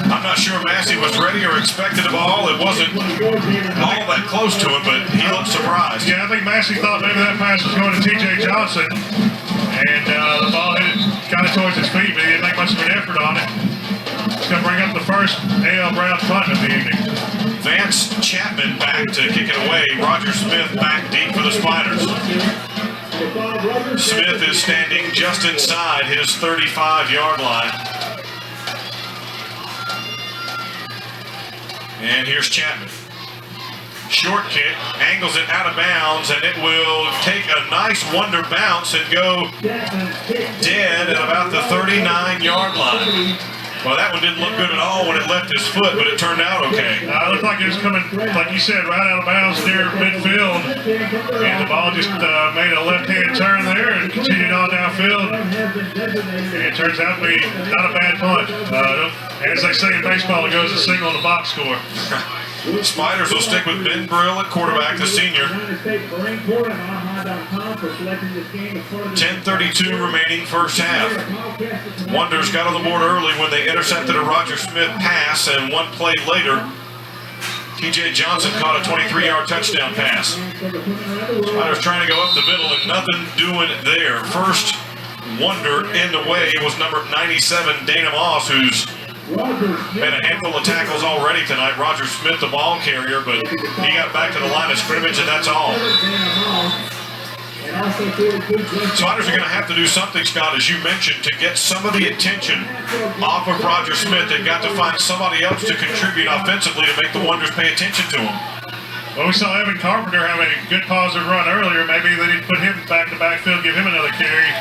I'm not sure Massey was ready or expected the ball. It wasn't all that close to him, but he looked surprised. Yeah, I think Massey thought maybe that pass was going to T.J. Johnson, and the ball hit kind of towards his feet, but he didn't make much of an effort on it. It's going to bring up the first A.L. Brown punt of the evening. Vance Chapman back to kick it away. Roger Smith back deep for the Spiders. Smith is standing just inside his 35-yard line. And here's Chapman. Short kick, angles it out of bounds, and it will take a nice Wonder bounce and go dead at about the 39-yard line. Well, that one didn't look good at all when it left his foot, but it turned out okay. It looked like it was coming, like you said, right out of bounds near midfield. And the ball just made a left-hand turn there and continued on downfield. And it turns out to be not a bad punt. As they say in baseball, it goes a single in the box score. Spiders will stick with Ben Brill at quarterback, the senior. 10:32 remaining first half. Wonders got on the board early when they intercepted a Roger Smith pass, and one play later, TJ Johnson caught a 23-yard touchdown pass. Spiders trying to go up the middle and nothing doing there. First Wonder in the way was number 97, Dana Moss, who's had a handful of tackles already tonight. Roger Smith, the ball carrier, but he got back to the line of scrimmage, and that's all. Spiders are going to have to do something, Scott, as you mentioned, to get some of the attention off of Roger Smith. They've got to find somebody else to contribute offensively to make the Wonders pay attention to him. Well, we saw Evan Carpenter have a good positive run earlier. Maybe they need to put him back to backfield, give him another carry.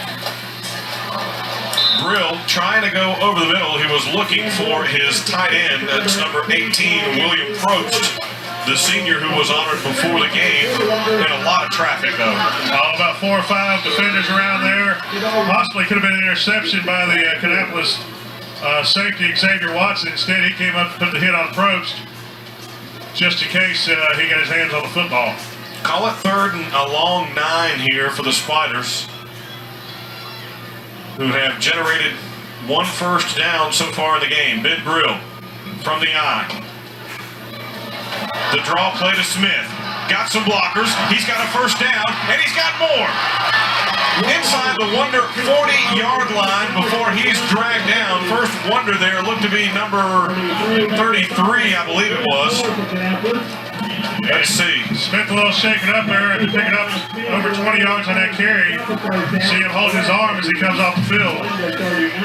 Brill trying to go over the middle. He was looking for his tight end. That's number 18, William Probst, the senior who was honored before the game. In a lot of traffic, though. About 4 or 5 defenders around there. Possibly could have been an interception by the Kannapolis safety, Xavier Watson. Instead, he came up to put the hit on Probst just in case he got his hands on the football. Call it 3rd and a long 9 here for the Spiders, who have generated 1 first down so far in the game. Ben Brill from the eye. The draw play to Smith. Got some blockers. He's got a first down, and he's got more. Inside the Wonder 40-yard line before he's dragged down. First Wonder there looked to be number 33, I believe it was. Let's see. Smith a little shaken up there after picking up over 20 yards on that carry. See him hold his arm as he comes off the field.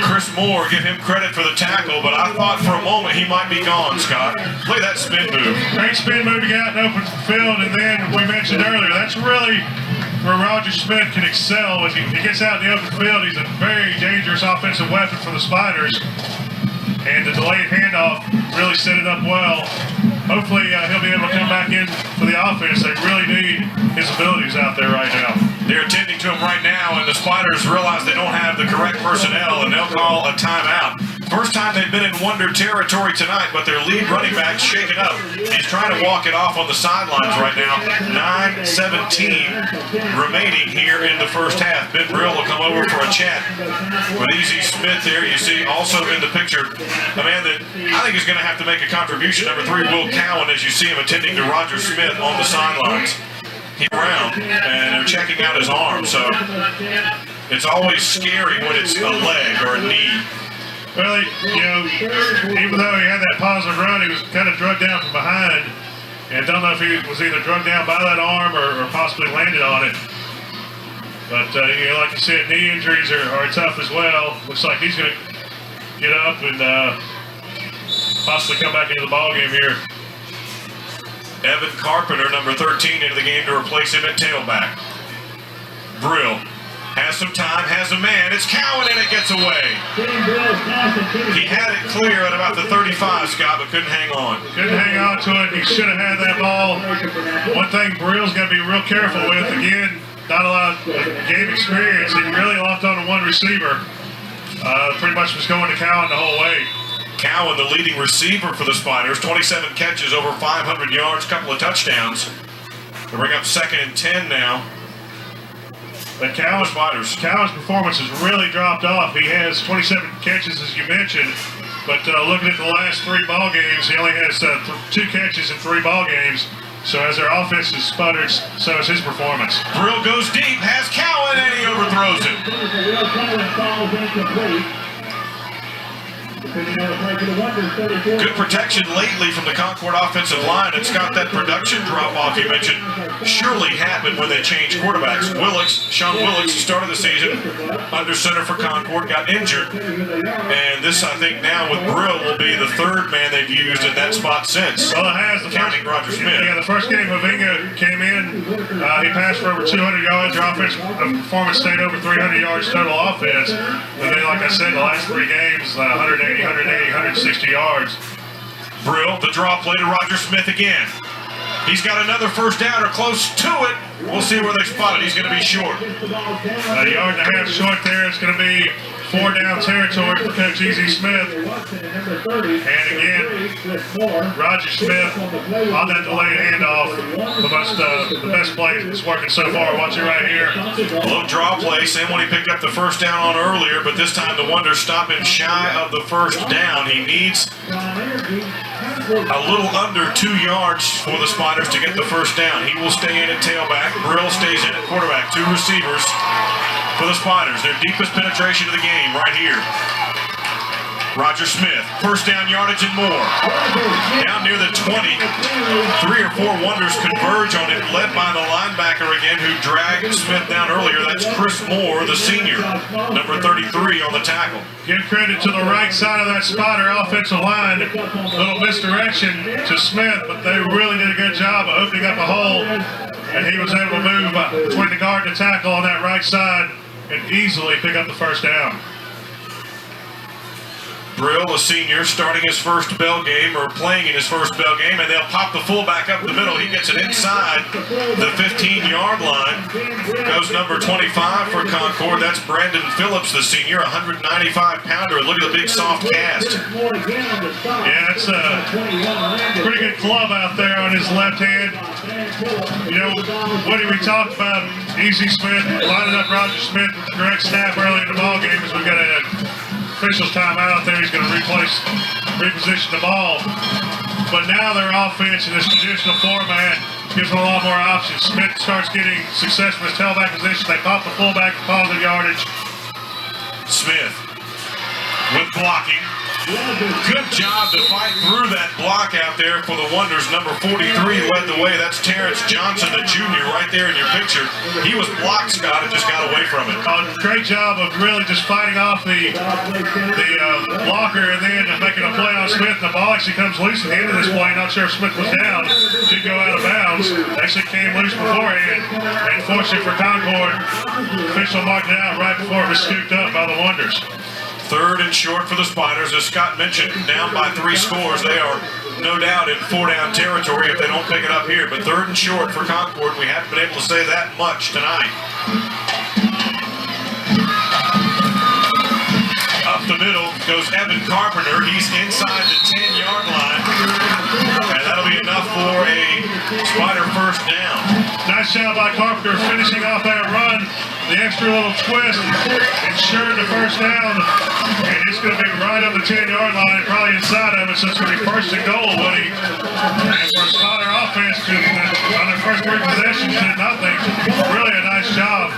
Chris Moore, give him credit for the tackle, but I thought for a moment he might be gone, Scott. Look at that spin move. Great spin move to get out and open the field, and then we mentioned earlier, that's really where Roger Smith can excel. As he gets out in the open field, he's a very dangerous offensive weapon for the Spiders. And the delayed handoff really set it up well. Hopefully he'll be able to come back in for the offense. They really need his abilities out there right now. They're attending to him right now, and the Spiders realize they don't have the correct personnel, and they'll call a timeout. First time they've been in Wonder territory tonight, but their lead running back's shaken up. He's trying to walk it off on the sidelines right now. 9:17 remaining here in the first half. Ben Brill will come over for a chat with Easy Smith there. You see also in the picture a man that I think is going to have to make a contribution. Number 3, Will Cowan, as you see him attending to Roger Smith on the sidelines. He's around, and they're checking out his arm, so it's always scary when it's a leg or a knee. Well, even though he had that positive run, he was kind of drugged down from behind. And don't know if he was either drugged down by that arm or possibly landed on it. But, like you said, knee injuries are tough as well. Looks like he's going to get up and possibly come back into the ballgame here. Evan Carpenter, number 13, into the game to replace him at tailback. Brill has some time, has a man. It's Cowan, and it gets away. He had it clear at about the 35, Scott, but couldn't hang on. Couldn't hang on to it. He should have had that ball. One thing Brill's got to be real careful with, again, not a lot of game experience. He really locked on to one receiver. Pretty much was going to Cowan the whole way. Cowan, the leading receiver for the Spiders, 27 catches, over 500 yards, couple of touchdowns. They bring up 2nd and 10 now. But Cowan's performance has really dropped off. He has 27 catches, as you mentioned, but looking at the last 3 ball games, he only has 2 catches in 3 ball games. So as their offense has sputtered, so is his performance. Brill goes deep, has Cowan, and he overthrows him. Good protection lately from the Concord offensive line. It's got that production drop-off you mentioned surely happened when they changed quarterbacks. Sean Willix started the season under center for Concord, got injured. And this, I think, now with Brill will be the 3rd man they've used in that spot since. Well, it has. Counting Roger Smith. Yeah, the first game Mavinga came in, he passed for over 200 yards. Their offensive performance stayed over 300 yards total offense. And then, like I said, the last 3 games, 180, 180, 160 yards. Brill, the draw play to Roger Smith again. He's got another first down or close to it. We'll see where they spot it. He's going to be short. A yard and a half short there. It's going to be 4 down territory for Coach Easy Smith. And again, Roger Smith on that delayed handoff. The best play that's working so far. Watch it right here. A little draw play, same one he picked up the first down on earlier, but this time the Wonders stop him shy of the first down. He needs a little under 2 yards for the Spiders to get the first down. He will stay in at tailback. Brill stays in at quarterback. 2 receivers for the Spiders. Their deepest penetration of the game right here. Roger Smith, first down yardage and more. Down near the 20. 3 or 4 Wonders converge on it, led by the linebacker again who dragged Smith down earlier. That's Chris Moore, the senior, number 33 on the tackle. Give credit to the right side of that Spider offensive line. Little misdirection to Smith, but they really did a good job of opening up a hole. And he was able to move between the guard and the tackle on that right side and easily pick up the first down. Brill, a senior, starting his first bell game, or playing in his first bell game, and they'll pop the fullback up the middle. He gets it inside the 15-yard line. Goes number 25 for Concord. That's Brandon Phillips, the senior, 195-pounder. Look at the big soft cast. Yeah, it's a pretty good club out there on his left hand. You know, what did we talk about? Easy Smith lining up Roger Smith with the correct snap early in the ball game as we got a official's timeout there. He's going to reposition the ball. But now their offense in this traditional format gives them a lot more options. Smith starts getting success from his tailback position. They pop the fullback for positive yardage. Smith with blocking. Good job to fight through that block out there for the Wonders. Number 43 led the way. That's Terrence Johnson, the junior, right there in your picture. He was blocked, Scott, and just got away from it. Great job of really just fighting off the blocker and then making a play on Smith. The ball actually comes loose at the end of this play. Not sure if Smith was down. Did go out of bounds. Actually came loose beforehand. And fortunately for Concord, official marked it out right before it was scooped up by the Wonders. 3rd and short for the Spiders. As Scott mentioned, down by 3 scores. They are no doubt in 4-down territory if they don't pick it up here. But 3rd and short for Concord. We haven't been able to say that much tonight. Up the middle goes Evan Carpenter. He's inside the 10-yard line. And that'll be enough for a Spider first down. Nice job by Carpenter finishing off that run. The extra little twist ensured the first down. And it's going to be right on the 10-yard line, probably inside of it, so it's going to be 1st and goal, buddy. And for a Spider offense, on their first 3 possessions, did nothing. Really a nice job.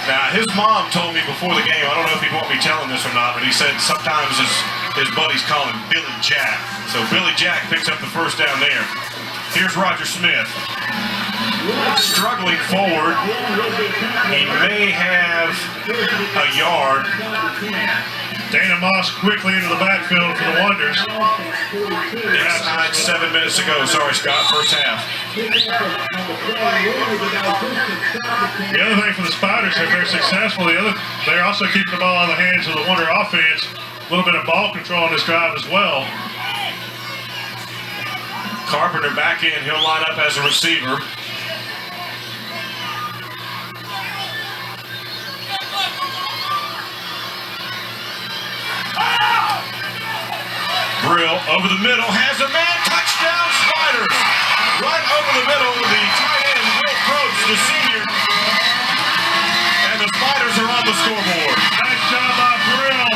Now, his mom told me before the game, I don't know if he won't be telling this or not, but he said sometimes his buddies call him Billy Jack. So Billy Jack picks up the first down there. Here's Roger Smith. Struggling forward. He may have a yard. Dana Moss quickly into the backfield for the Wonders. Inside 7 minutes ago. Sorry, Scott, first half. The other thing for the Spiders, if they're successful, they're also keeping the ball in the hands of the Wonder offense. A little bit of ball control on this drive as well. Carpenter back in. He'll line up as a receiver. Brill over the middle, has a man, touchdown Spiders! Right over the middle, the tight end, Will Probst, the senior. And the Spiders are on the scoreboard. Nice job by Brill,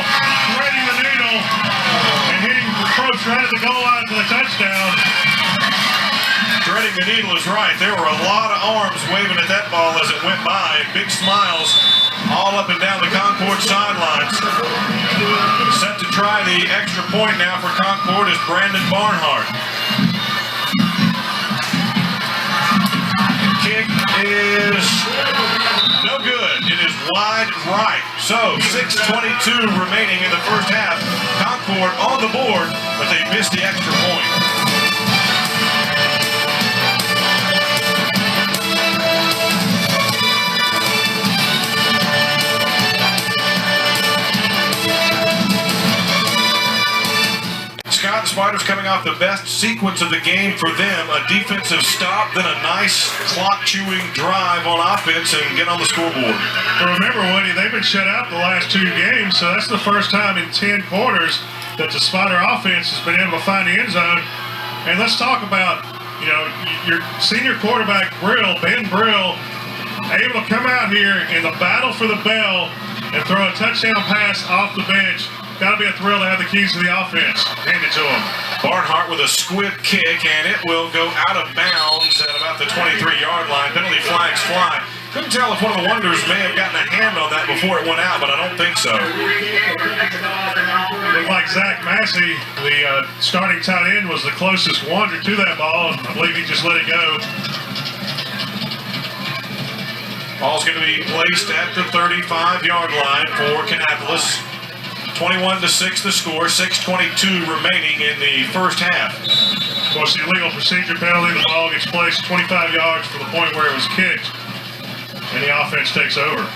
threading the needle and hitting Probst right at the goal line for the touchdown. Threading the needle is right. There were a lot of arms waving at that ball as it went by. Big smiles all up and down the Concord sidelines. Set to try the extra point now for Concord is Brandon Barnhart. Kick is no good. It is wide right. So 6:22 remaining in the first half. Concord on the board, but they missed the extra point. Spiders coming off the best sequence of the game for them. A defensive stop, then a nice clock-chewing drive on offense and get on the scoreboard. Well, remember, Woody, they've been shut out the last 2 games, so that's the first time in 10 quarters that the Spider offense has been able to find the end zone. And let's talk about, your senior quarterback, Ben Brill, able to come out here in the battle for the bell and throw a touchdown pass off the bench. Got to be a thrill to have the keys to the offense handed to him. Barnhart with a squib kick, and it will go out of bounds at about the 23-yard line. Penalty flags fly. Couldn't tell if one of the Wonders may have gotten a hand on that before it went out, but I don't think so. Looked like Zach Massey, the starting tight end, was the closest Wonder to that ball, and I believe he just let it go. Ball's going to be placed at the 35-yard line for Kannapolis. 21-6 the score, 6:22 remaining in the first half. Of course, the illegal procedure penalty, the ball gets placed 25 yards from the point where it was kicked, and the offense takes over.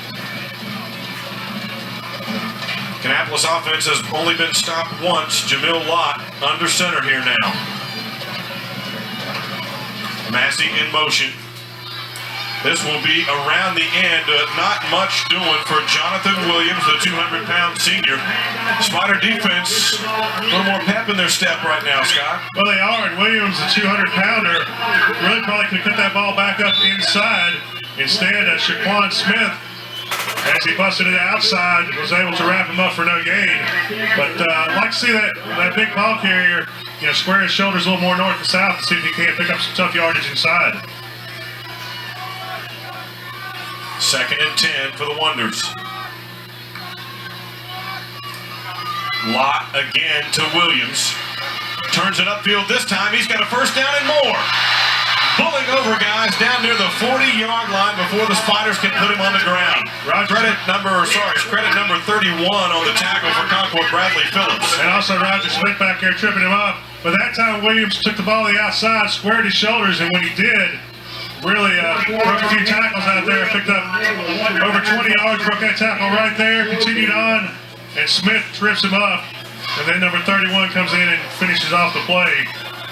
Kannapolis offense has only been stopped once. Jamil Lott under center here now. Massey in motion. This will be around the end. Not much doing for Jonathan Williams, the 200-pound senior. Spider defense, a little more pep in their step right now, Scott. Well, they are, and Williams, the 200-pounder, really probably could cut that ball back up inside. Instead, Shaquan Smith, as he busted it outside, was able to wrap him up for no gain. But I'd like to see that big ball carrier, square his shoulders a little more north and south to see if he can't pick up some tough yardage inside. 2nd and 10 for the Wonders. Lott again to Williams. Turns it upfield this time. He's got a first down and more. Pulling over guys down near the 40-yard line before the Spiders can put him on the ground. Credit number 31 on the tackle for Concord, Bradley Phillips. And also Roger Smith back there tripping him up. But that time Williams took the ball to the outside, squared his shoulders, and when he did, really broke a few tackles out there, picked up over 20 yards, broke that tackle right there, continued on, and Smith trips him up. And then number 31 comes in and finishes off the play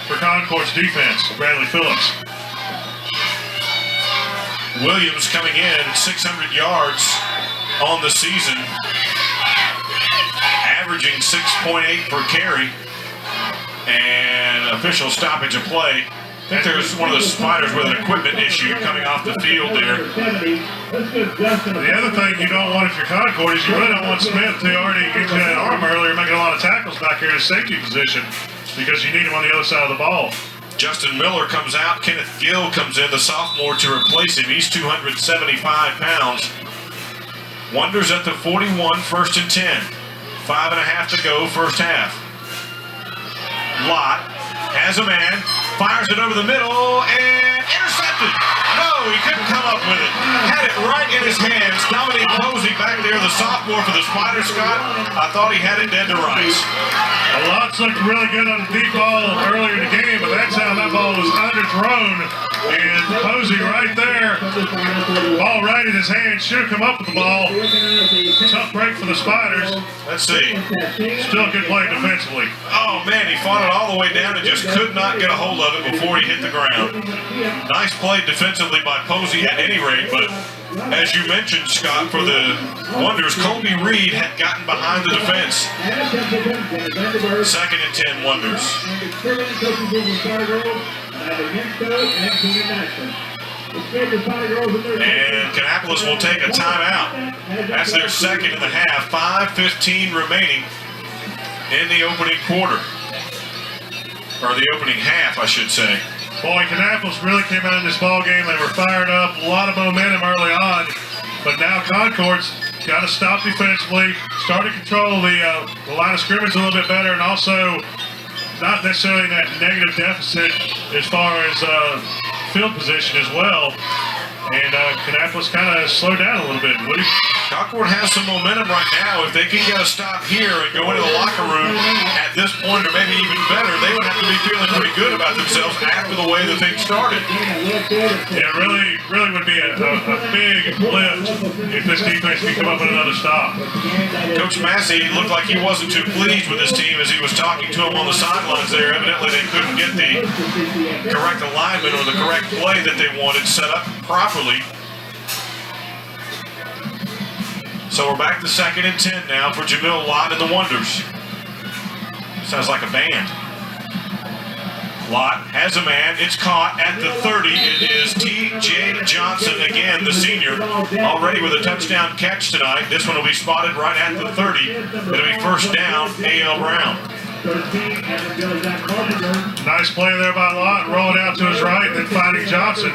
for Concord's defense, Bradley Phillips. Williams coming in 600 yards on the season, averaging 6.8 per carry, and official stoppage of play. I think there's one of the Spiders with an equipment issue coming off the field there. The other thing you don't want if you're Concord is you really don't want Smith to already get to that arm earlier, making a lot of tackles back here in his safety position, because you need him on the other side of the ball. Justin Miller comes out. Kenneth Gill comes in, the sophomore, to replace him. He's 275 pounds. Wonders at the 41, 1st and 10. 5.5 to go, first half. Lott has a man, fires it over the middle, and intercepted. No, he couldn't come up with it. Had it right in his hands. Dominique Posey back there, the sophomore for the Spiders, Scott. I thought he had it dead to rights. Lott's looked really good on the deep ball earlier in the game, but that time that ball was underthrown. And Posey right there, ball right in his hand, should have come up with the ball. Tough break for the Spiders. Let's see. Still good play defensively. Oh man, he fought it all the way down and just could not get a hold of it before he hit the ground. Nice play defensively by Posey at any rate, but as you mentioned, Scott, for the Wonders, Colby Reed had gotten behind the defense. 2nd and 10 Wonders. And Kannapolis will take a timeout. That's their second in the half. 5:15 remaining in the opening quarter. Or the opening half, I should say. Boy, Kannapolis really came out in this ball game. They were fired up, a lot of momentum early on. But now Concord's got to stop defensively, start to control the line of scrimmage a little bit better, and also not necessarily in that negative deficit as far as field position as well. And Kannapolis kind of slowed down a little bit, Woody. Concord has some momentum right now. If they can get a stop here and go into the locker room at this point, or maybe even better, they would have to be feeling pretty good about themselves after the way the thing started. Yeah, really would be a big lift if this defense can come up with another stop. Coach Massey looked like he wasn't too pleased with his team as he was talking to him on the sidelines there. Evidently they couldn't get the correct alignment or the correct play that they wanted set up properly. So we're back to 2nd and 10 now for Jamil Lott and the Wonders. Sounds like a band. Lott has a man. It's caught at the 30. It is T.J. Johnson again, the senior, already with a touchdown catch tonight. This one will be spotted right at the 30. It'll be first down, A.L. Brown. Nice play there by Lott, rolling out to his right, then finding Johnson.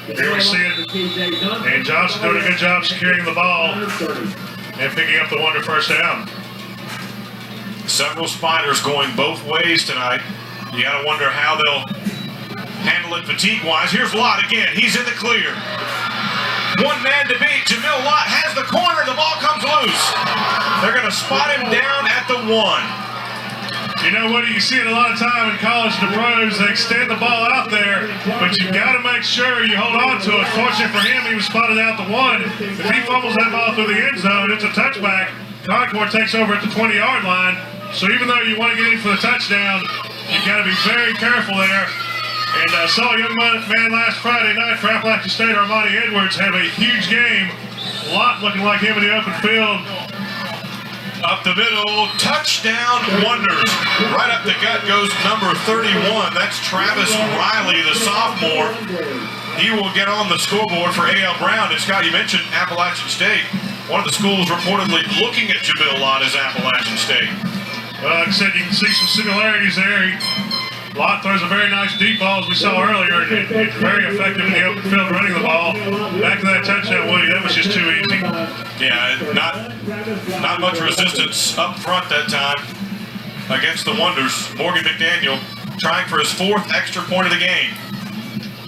Here we see it, and Johnson doing a good job securing the ball and picking up the Wonder first down. Several Spiders going both ways tonight. You got to wonder how they'll handle it fatigue-wise. Here's Lott again. He's in the clear. One man to beat. Jamil Lott has the corner. The ball comes loose. They're going to spot him down at the 1. You know what, you see it a lot of time in college and the pros, they extend the ball out there, but you've got to make sure you hold on to it. Fortunately for him, he was spotted out the 1. If he fumbles that ball through the end zone, it's a touchback. Concord takes over at the 20-yard line. So even though you want to get in for the touchdown, you've got to be very careful there. And I saw a young man last Friday night for Appalachian State, Armani Edwards, have a huge game. Lott looking like him in the open field. Up the middle, touchdown Wonders. Right up the gut goes number 31. That's Travis Riley, the sophomore. He will get on the scoreboard for A.L. Brown. And Scott, you mentioned Appalachian State. One of the schools reportedly looking at Jamil Lott is Appalachian State. Well, like I said, you can see some similarities there. Lott throws a very nice deep ball, as we saw earlier, and it's very effective in the open field running the ball. Back to that touchdown, Woody, that was just too easy. Yeah, not much resistance up front that time against the Wonders. Morgan McDaniel trying for his 4th extra point of the game.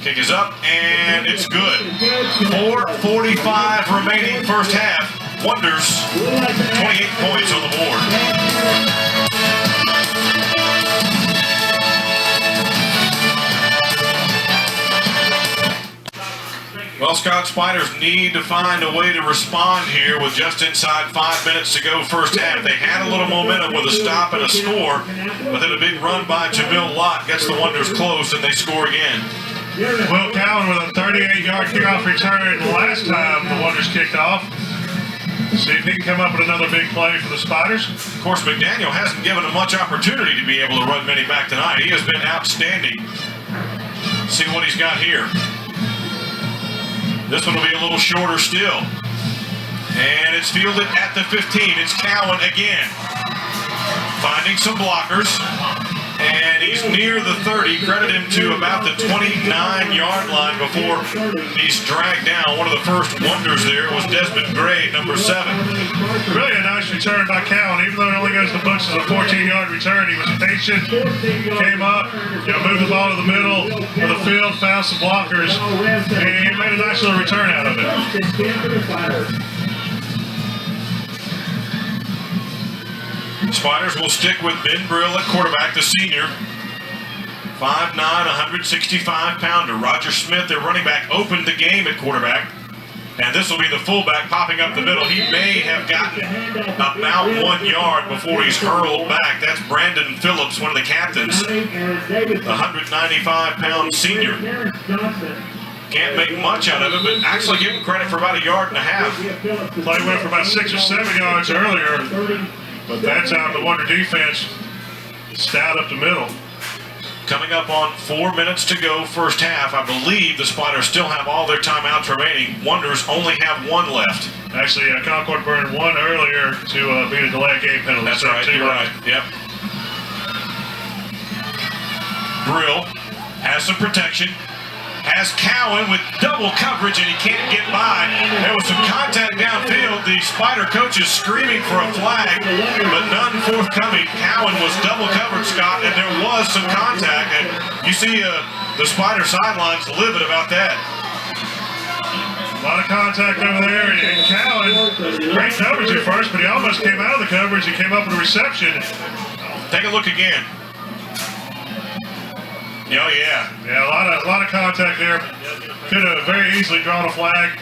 Kick is up, and it's good. 4:45 remaining first half. Wonders, 28 points on the board. Well, Scott, Spiders need to find a way to respond here with just inside 5 minutes to go first half. They had a little momentum with a stop and a score, but then a big run by Jamil Lott gets the Wonders close, and they score again. Will Cowan with a 38-yard kickoff return last time the Wonders kicked off. See if he can come up with another big play for the Spiders. Of course, McDaniel hasn't given him much opportunity to be able to run many back tonight. He has been outstanding. See what he's got here. This one will be a little shorter still. And it's fielded at the 15. It's Cowan again. Finding some blockers. And he's near the 30. Credit him to about the 29-yard line before he's dragged down. One of the first Wonders there was Desmond Gray, number 7. Really a nice return by Cowan. Even though it only goes to the books as a 14-yard return, he was patient, came up, moved the ball to the middle of the field, found some blockers, and he made a nice little return out of it. Spiders will stick with Ben Brill at quarterback, the senior. 5'9", 165-pounder. Roger Smith, their running back, opened the game at quarterback. And this will be the fullback popping up the middle. He may have gotten about 1 yard before he's hurled back. That's Brandon Phillips, one of the captains. The 195-pound senior. Can't make much out of it, but actually give him credit for about 1.5 yards. Play went for about 6 or 7 yards earlier. But that time the Wonder defense stout up the middle. Coming up on 4 minutes to go first half. I believe the Spiders still have all their timeouts remaining. Wonders only have 1 left. Actually, Concord burned 1 earlier to beat a delay game penalty. That's right, you're right. Yep. Brill has some protection. Has Cowan with double coverage, and he can't get by. There was some contact downfield. The Spider coach is screaming for a flag, but none forthcoming. Cowan was double covered, Scott, and there was some contact. And you see the Spider sidelines livid about that. A lot of contact over there, and Cowan, great coverage at first, but he almost came out of the coverage and came up with a reception. Take a look again. Oh, yeah. Yeah, a lot of contact there. Could have very easily drawn a flag.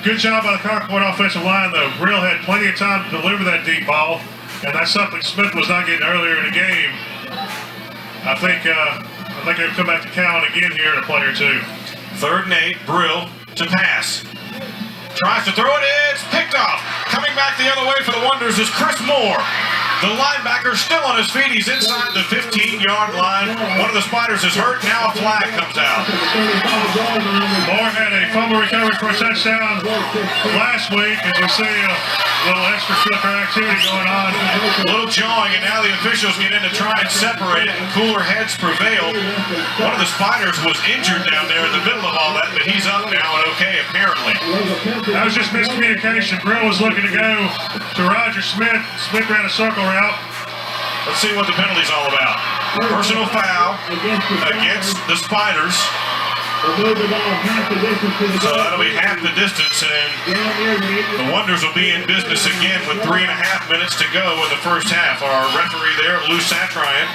Good job by the Concord offensive line, though. Brill had plenty of time to deliver that deep ball, and that's something Smith was not getting earlier in the game. I think they'll come back to Cowan again here in a play or two. 3rd and 8, Brill to pass. Tries to throw it, it's picked off. Coming back the other way for the Wonders is Chris Moore. The linebacker still on his feet. He's inside the 15-yard line. One of the Spiders is hurt. Now a flag comes out. Moore had a fumble recovery for a touchdown last week, as we see a little extracurricular activity going on. A little jawing, and now the officials get in to try and separate it, and cooler heads prevail. One of the Spiders was injured down there in the middle of all that, but he's up now and okay, apparently. That was just miscommunication. Brill was looking to go to Roger Smith. Smith ran a circle route. Let's see what the penalty's all about. Personal foul against the Spiders. So that'll be half the distance, and the Wonders will be in business again with 3.5 minutes to go in the first half. Our referee there, Lou Satrian.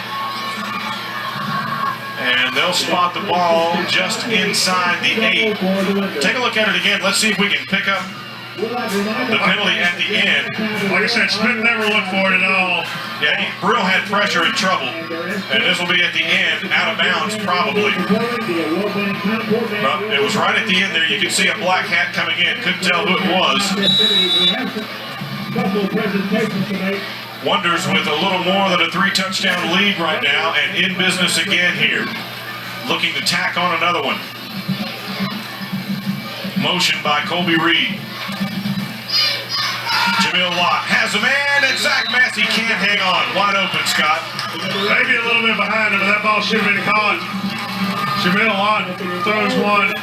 And they'll spot the ball just inside the 8. Take a look at it again. Let's see if we can pick up the penalty at the end. Like I said, Smith never looked for it at all. Yeah, Brill had pressure and trouble. And this will be at the end, out of bounds probably. But it was right at the end there. You could see a black hat coming in. Couldn't tell who it was. Wonders with a little more than a 3-touchdown lead right now, and in business again here. Looking to tack on another one. Motion by Colby Reed. Jamil Lott has a man, and Zach Massey can't hang on. Wide open, Scott. Maybe a little bit behind him, but that ball should have been caught. Jamil Lott throws one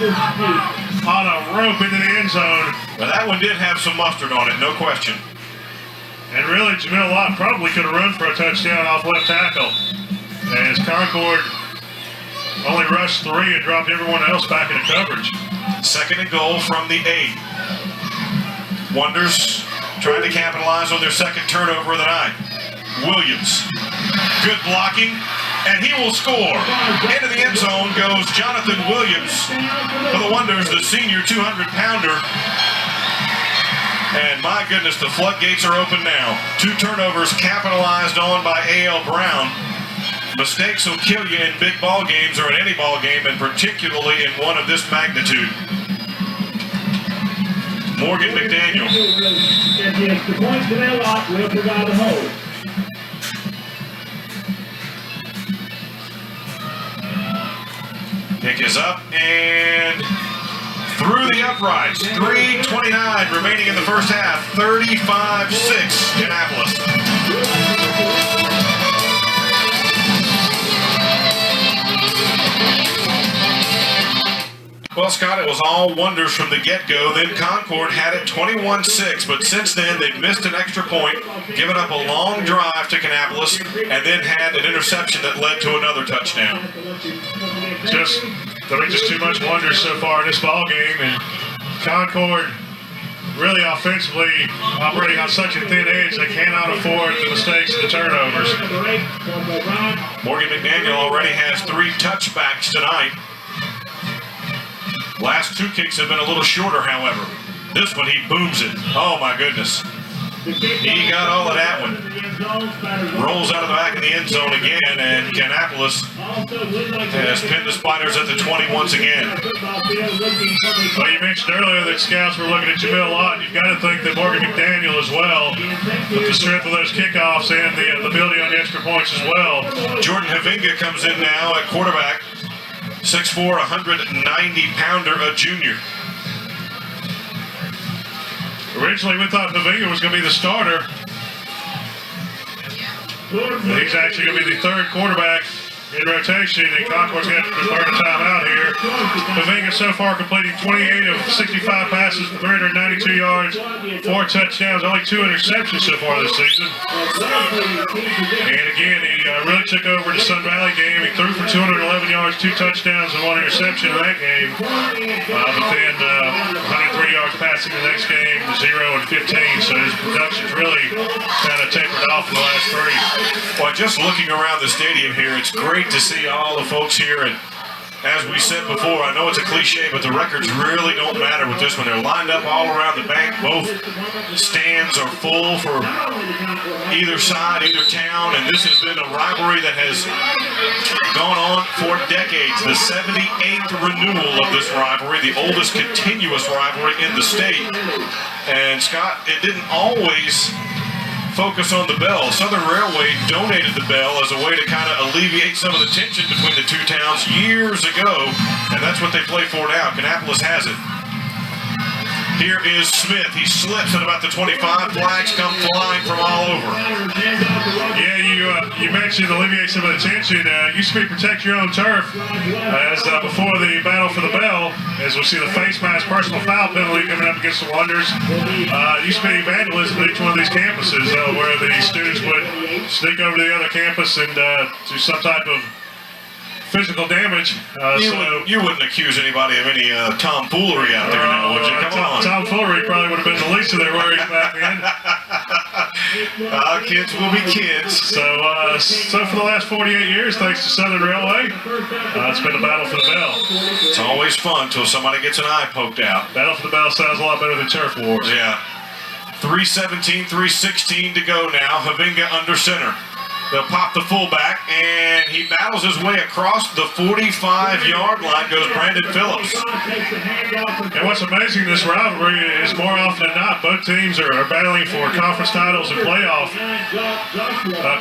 on a rope into the end zone. Well, that one did have some mustard on it, no question. And really, Jamil Lott probably could have run for a touchdown off left tackle. As Concord only rushed 3 and dropped everyone else back into coverage. 2nd and goal from the 8. Wonders trying to capitalize on their 2nd turnover of the night. Williams, good blocking, and he will score. Into the end zone goes Jonathan Williams for the Wonders, the senior 200-pounder. And my goodness, the floodgates are open now. 2 turnovers capitalized on by A.L. Brown. Mistakes will kill you in big ball games or in any ball game, and particularly in one of this magnitude. Morgan McDaniel. The points to their lot will provide the hold. Kick is up and through the uprights. 3:29 remaining in the first half. 35-6 Annapolis. Well, Scott, it was all Wonders from the get-go. Then Concord had it 21-6, but since then they've missed an extra point, given up a long drive to Kannapolis, and then had an interception that led to another touchdown. Just too much Wonders so far in this ball game, and Concord really offensively operating on such a thin edge they cannot afford the mistakes and the turnovers. Morgan McDaniel already has 3 touchbacks tonight. Last 2 kicks have been a little shorter, however. This one, he booms it. Oh, my goodness. He got all of that one. Rolls out of the back of the end zone again, and Kannapolis has pinned the Spiders at the 20 once again. Well, you mentioned earlier that scouts were looking at Jamil Lott. You've got to think that Morgan McDaniel as well, with the strength of those kickoffs and the ability on the extra points as well. Jordan Havinga comes in now at quarterback. 6'4", 190-pounder, a junior. Originally, we thought Havinga was going to be the starter. He's actually going to be the 3rd quarterback in rotation, and Concord's got to burn a timeout here. Havinga so far completing 28 of 65 passes for 392 yards, 4 touchdowns, only 2 interceptions so far this season. And again, he really took over the Sun Valley game. He threw for 211 yards, 2 touchdowns, and 1 interception in that game. But then 103 yards passing the next game, 0 and 15. So his production's really kind of tapered off in the last 3. Well, just looking around the stadium here, it's great to see all the folks here. And as we said before, I know it's a cliche, but the records really don't matter with this one. They're lined up all around the bank. Both stands are full for either side, either town. And this has been a rivalry that has gone on for decades. The 78th renewal of this rivalry, the oldest continuous rivalry in the state. And Scott, it didn't always focus on the bell. Southern Railway donated the bell as a way to kind of alleviate some of the tension between the two towns years ago, and that's what they play for now. Kannapolis has it. Here is Smith. He slips at about the 25. Flags come flying from all over. Yeah, you mentioned alleviate some of the tension. Used to be protect your own turf, as before the battle for the bell, as we see the face mask personal foul penalty coming up against the Wonders. Used to be vandalism at each one of these campuses, where the students would sneak over to the other campus and do some type of physical damage. You wouldn't accuse anybody of any tomfoolery out there now, would you? Come on. Tomfoolery probably would have been the least of their worries back then. Kids will be kids. So for the last 48 years, thanks to Southern Railway, it's been a battle for the bell. It's always fun till somebody gets an eye poked out. Battle for the bell sounds a lot better than turf wars. Yeah. 3:17, 3:16 to go now. Havinga under center. They'll pop the fullback, and he battles his way across the 45-yard line, goes Brandon Phillips. And what's amazing in this rivalry is more often than not, both teams are battling for conference titles and playoff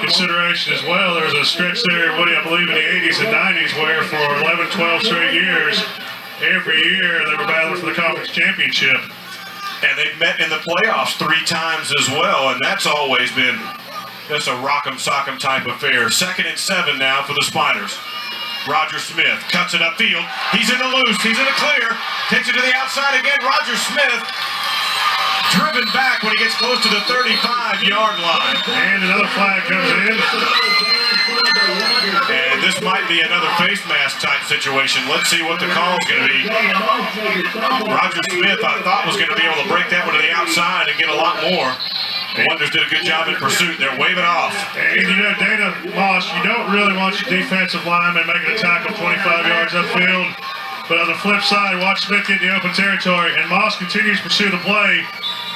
consideration as well. There was a stretch there, I believe in the 80s and 90s, where for 11, 12 straight years, every year they were battling for the conference championship. And they've met in the playoffs 3 times as well, and that's always been just a rock'em sock'em type affair. 2nd and 7 now for the Spiders. Roger Smith cuts it upfield. He's in the loose. He's in the clear. Takes it to the outside again. Roger Smith driven back when he gets close to the 35-yard line. And another flag comes in. And this might be another face mask type situation. Let's see what the call's going to be. Roger Smith, I thought, was going to be able to break that one to the outside and get a lot more. The Wonders did a good job in pursuit. They're waving off. And you know, Dana Moss, you don't really want your defensive lineman making a tackle 25 yards upfield. But on the flip side, watch Smith get in the open territory. And Moss continues to pursue the play.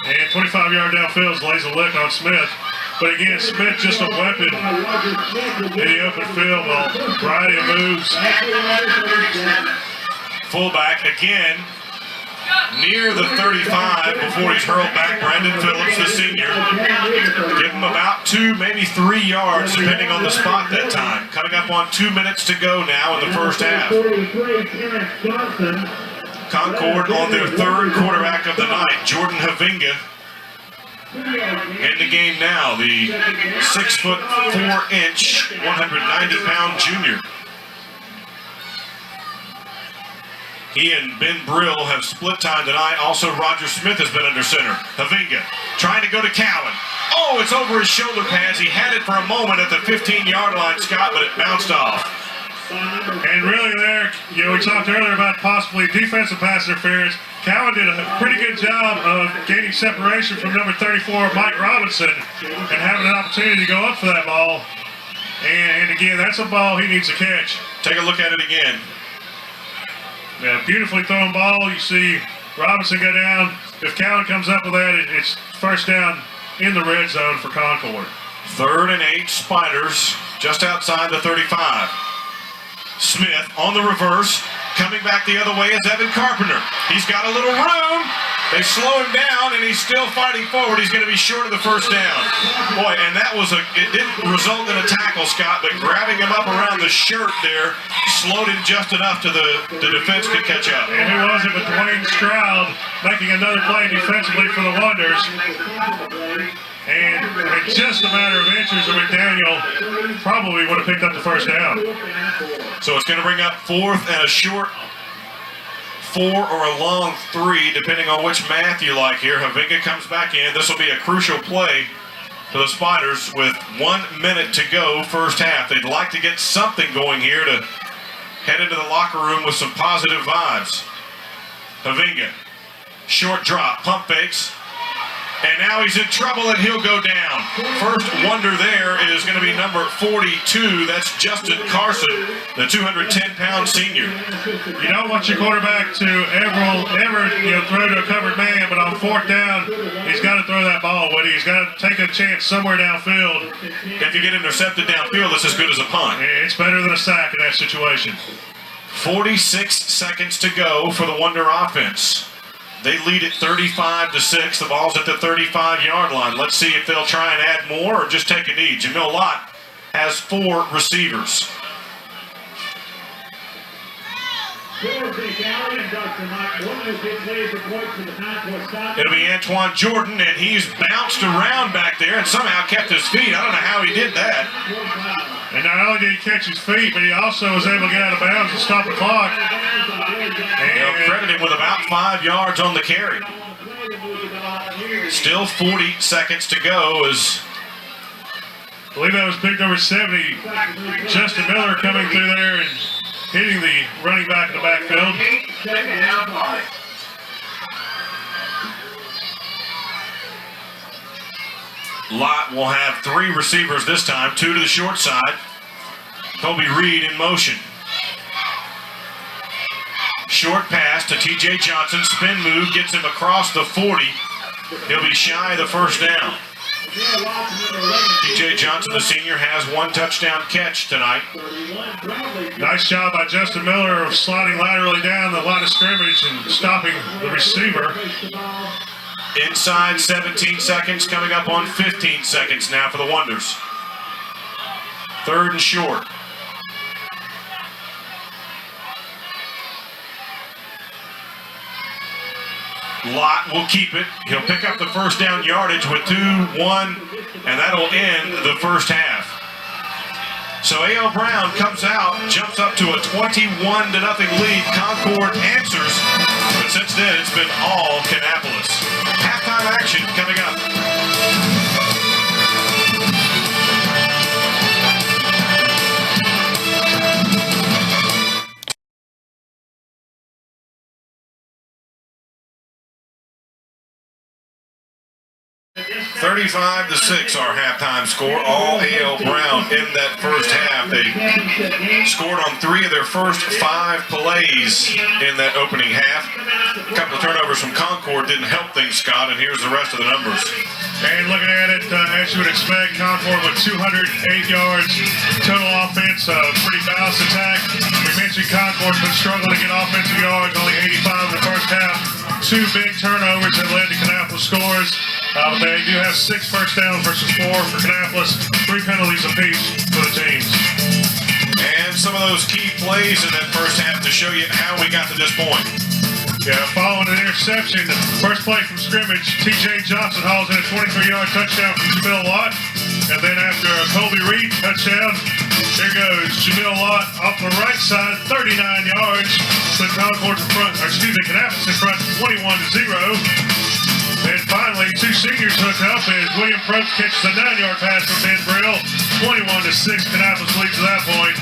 And 25-yard downfield lays a lick on Smith. But again, Smith just a weapon in the open field. Well, variety of moves. Fullback again. Near the 35 before he's hurled back. Brandon Phillips, the senior. Give him about 2, maybe 3 yards, depending on the spot that time. Coming up on 2 minutes to go now in the first half. Concord on their 3rd quarterback of the night, Jordan Havinga. In the game now, the 6'4", 190-pound junior. He and Ben Brill have split time tonight. Also, Roger Smith has been under center. Havinga trying to go to Cowan. Oh, it's over his shoulder pads. He had it for a moment at the 15-yard line, Scott, but it bounced off. And really there, we talked earlier about possibly defensive pass interference. Cowan did a pretty good job of gaining separation from number 34, Mike Robinson, and having an opportunity to go up for that ball. And again, that's a ball he needs to catch. Take a look at it again. Yeah, beautifully thrown ball. You see Robinson go down. If Cowan comes up with that, it's first down in the red zone for Concord. 3rd and 8, Spiders, just outside the 35. Smith on the reverse. Coming back the other way is Evan Carpenter. He's got a little room. They slow him down, and he's still fighting forward. He's going to be short of the first down. Boy, and that was it didn't result in a tackle, Scott, but grabbing him up around the shirt there slowed him just enough to the defense could catch up. And who was it but Dwayne Stroud making another play defensively for the Wonders. And in just a matter of inches, McDaniel probably would have picked up the first down. So it's going to bring up 4th and a short 4 or a long 3, depending on which math you like here. Havinga comes back in. This will be a crucial play for the Spiders with 1 minute to go first half. They'd like to get something going here to head into the locker room with some positive vibes. Havinga, short drop, pump fakes. And now he's in trouble and he'll go down. First wonder there is going to be number 42. That's Justin Carson, the 210-pound senior. You don't want your quarterback to ever throw to a covered man, but on 4th down, he's got to throw that ball, Woody. He's got to take a chance somewhere downfield. If you get intercepted downfield, it's as good as a punt. It's better than a sack in that situation. 46 seconds to go for the Wonder offense. They lead it 35-6. The ball's at the 35-yard line. Let's see if they'll try and add more or just take a knee. Jamil Lott has 4 receivers. It'll be Antoine Jordan, and he's bounced around back there and somehow kept his feet. I don't know how he did that. And not only did he catch his feet, but he also was able to get out of bounds and stop the clock. They'll credit him with about 5 yards on the carry. Still 40 seconds to go as I believe that was big number 70, Justin Miller, coming through there and hitting the running back in the backfield. Lott will have 3 receivers this time, 2 to the short side. Kobe Reed in motion. Short pass to TJ Johnson, spin move, gets him across the 40. He'll be shy of the first down. TJ Johnson, the senior, has 1 touchdown catch tonight. Nice job by Justin Miller of sliding laterally down the line of scrimmage and stopping the receiver. Inside 17 seconds, coming up on 15 seconds now for the Wonders. 3rd and short. Lott will keep it. He'll pick up the first down yardage with 2-1, and that'll end the first half. So A.L. Brown comes out, jumps up to a 21-0 lead. Concord answers, but since then it's been all Kannapolis. Halftime action coming up. 35-6 our halftime score. All A.L. Brown in that first half. They scored on 3 of their first 5 plays in that opening half. A couple of turnovers from Concord didn't help things, Scott, and here's the rest of the numbers. And looking at it, as you would expect, Concord with 208 yards total offense, pretty balanced attack. We mentioned Concord's been struggling to get offensive yards, only 85 in the first half. 2 big turnovers that led to Kannapolis scores. But they do have 6 first downs versus 4 for Kannapolis. 3 penalties apiece for the teams. And some of those key plays in that first half to show you how we got to this point. Yeah, following an interception, first play from scrimmage, TJ Johnson hauls in a 23-yard touchdown from Jamil Lott. And then after a Colby Reed touchdown, here goes Jamil Lott off the right side, 39 yards. Put Concord in front, Kannapolis in front, 21-0. And finally, 2 seniors hook up as William Probst catches a 9-yard pass from Ben Brill. 21-6, Kannapolis leads at that point.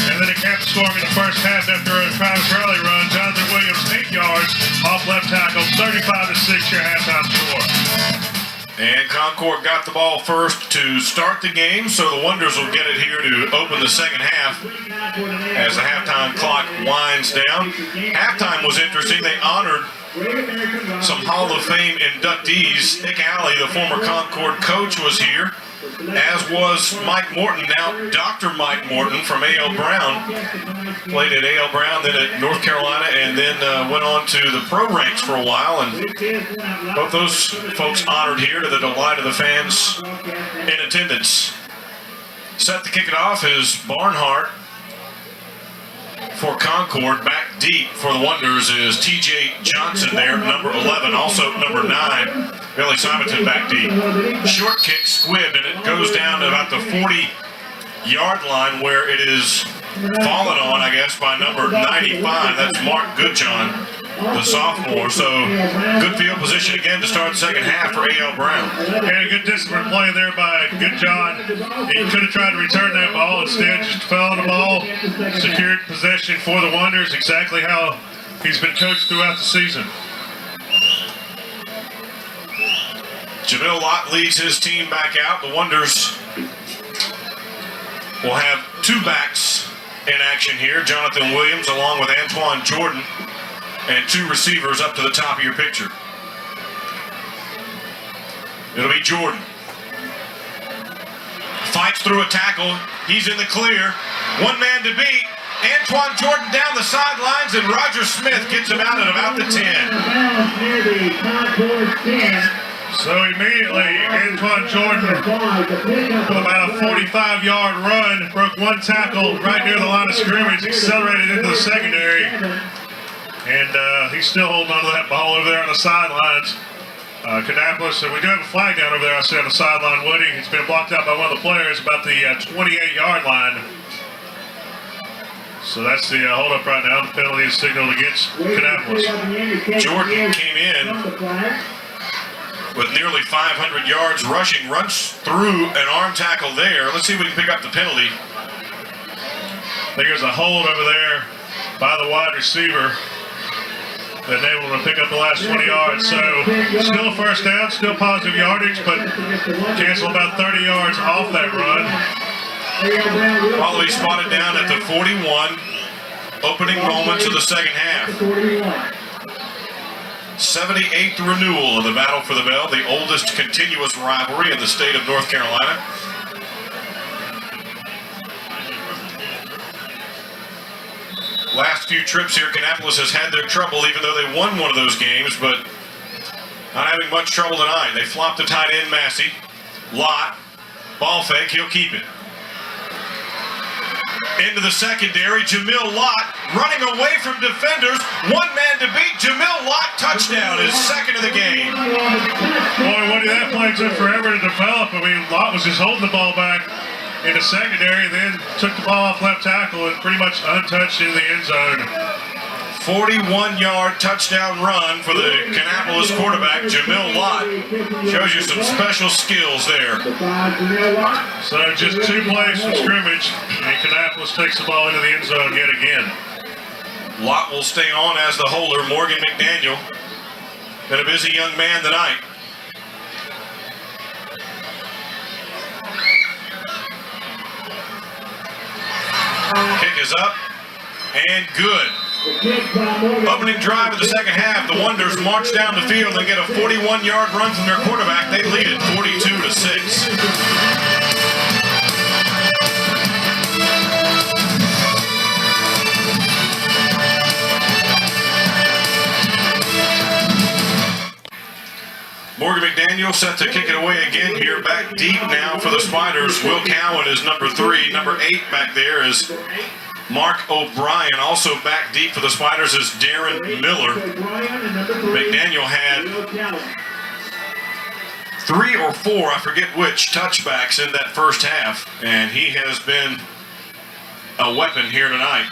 And then it capped scoring in the first half after a Travis Riley run. Jonathan Williams, 8 yards off left tackle, 35-6 your halftime score. And Concord got the ball first to start the game, so the Wonders will get it here to open the second half as the halftime clock winds down. Halftime was interesting. They honored some Hall of Fame inductees. Nick Alley, the former Concord coach, was here, as was Mike Morton. Now, Dr. Mike Morton from A.L. Brown played at A.L. Brown, then at North Carolina, and then went on to the pro ranks for a while. And both those folks honored here to the delight of the fans in attendance. Set to kick it off is Barnhart for Concord. Back deep for the Wonders is T.J. Johnson there, number 11. Also number 9, Billy Simonton back deep. Short kick squibbed, and it goes down to about the 40-yard line where it is fallen on, I guess, by number 95. That's Mark Goodjohn, the sophomore. So good field position again to start the second half for A.L. Brown. And a good discipline play there by Goodjohn. He could have tried to return that ball, instead just fell on the ball, secured possession for the Wonders, exactly how he's been coached throughout the season. Jamil Lott leads his team back out. The Wonders will have 2 backs in action here. Jonathan Williams along with Antoine Jordan, and 2 receivers up to the top of your picture. It'll be Jordan. Fights through a tackle. He's in the clear. 1 man to beat. Antoine Jordan down the sidelines, and Roger Smith gets him out at about the 10. So immediately, Antoine Jordan, with about a 45-yard run, broke 1 tackle right near the line of scrimmage, accelerated into the secondary, and he's still holding on to that ball over there on the sidelines. Kannapolis, and we do have a flag down over there, I see on the sideline, Woody. It's been blocked out by one of the players about the 28-yard line. So that's the holdup right now. The penalty is signaled against Kannapolis. Jordan came in with nearly 500 yards rushing, runs through an arm tackle there. Let's see if we can pick up the penalty. I think there's a hold over there by the wide receiver that enabled him to pick up the last 20 yards. So still a first down, still positive yardage, but cancel about 30 yards off that run. Probably spotted down at the 41, opening moments of the second half. 78th renewal of the Battle for the Bell, the oldest continuous rivalry in the state of North Carolina. Last few trips here, Kannapolis has had their trouble, even though they won one of those games, but not having much trouble tonight. They flopped the tight end, Massey. Lott, ball fake, he'll keep it. Into the secondary, Jamil Lott running away from defenders. 1 man to beat. Jamil Lott, touchdown, his second of the game. Boy, Woody, that play took forever to develop. I mean, Lott was just holding the ball back in the secondary, then took the ball off left tackle and pretty much untouched in the end zone. 41-yard touchdown run for the Kannapolis quarterback, Jamil Lott. Shows you some special skills there. So just 2 plays from scrimmage, and Kannapolis takes the ball into the end zone yet again. Lott will stay on as the holder. Morgan McDaniel, been a busy young man tonight. Kick is up and good. Opening drive of the second half, the Wonders march down the field and get a 41-yard run from their quarterback. They lead it 42-6. Morgan McDaniel set to kick it away again here. Back deep now for the Spiders. Will Cowan is number 3. Number 8 back there is Mark O'Brien. Also back deep for the Spiders is Darren Miller. McDaniel had 3 or 4, I forget which, touchbacks in that first half, and he has been a weapon here tonight.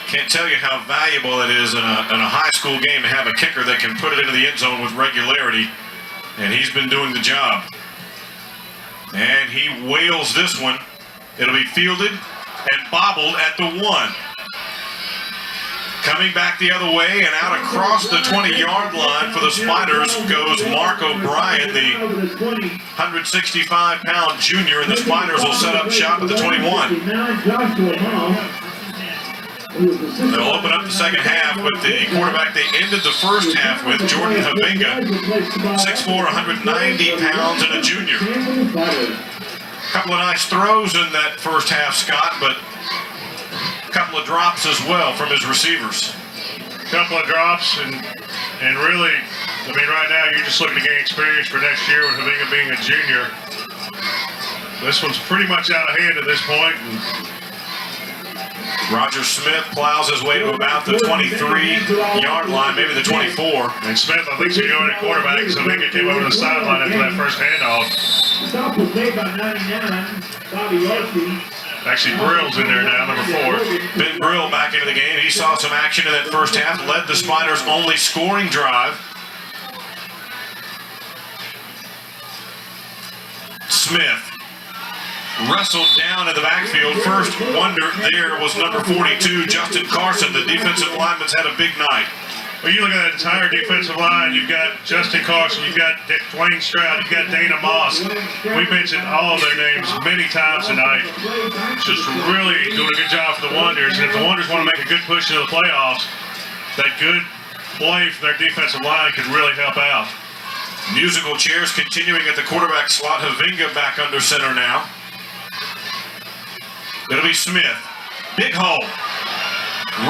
Can't tell you how valuable it is in a high school game to have a kicker that can put it into the end zone with regularity, and he's been doing the job. And he wheels this one. It'll be fielded and bobbled at the 1. Coming back the other way and out across the 20-yard line for the Spiders goes Mark O'Brien, the 165-pound junior, and the Spiders will set up shop at the 21. They'll open up the second half with the quarterback they ended the first half with, Jordan Habenga, 6'4", 190 pounds, and a junior. A couple of nice throws in that first half, Scott, but a couple of drops as well from his receivers. A couple of drops, and really, I mean, right now you're just looking to gain experience for next year with Habenga being a junior. This one's pretty much out of hand at this point. And Roger Smith plows his way to about the 23-yard line, maybe the 24. And Smith, I think, should go in at quarterback, so they came over to the sideline after that first handoff. Stop was made by 99, Bobby Larson. Actually, Brill's in there now, number 4. Ben Brill back into the game. He saw some action in that first half, led the Spiders' only scoring drive. Smith wrestled down in the backfield. First wonder there was number 42, Justin Carson. The defensive lineman's had a big night. Well, you look at that entire defensive line, you've got Justin Carson, you've got Dwayne Stroud, you've got Dana Moss. We mentioned all of their names many times tonight. Just really doing a good job for the Wonders. And if the Wonders want to make a good push into the playoffs, that good play for their defensive line could really help out. Musical chairs continuing at the quarterback slot. Havinga back under center now. It'll be Smith. Big hole.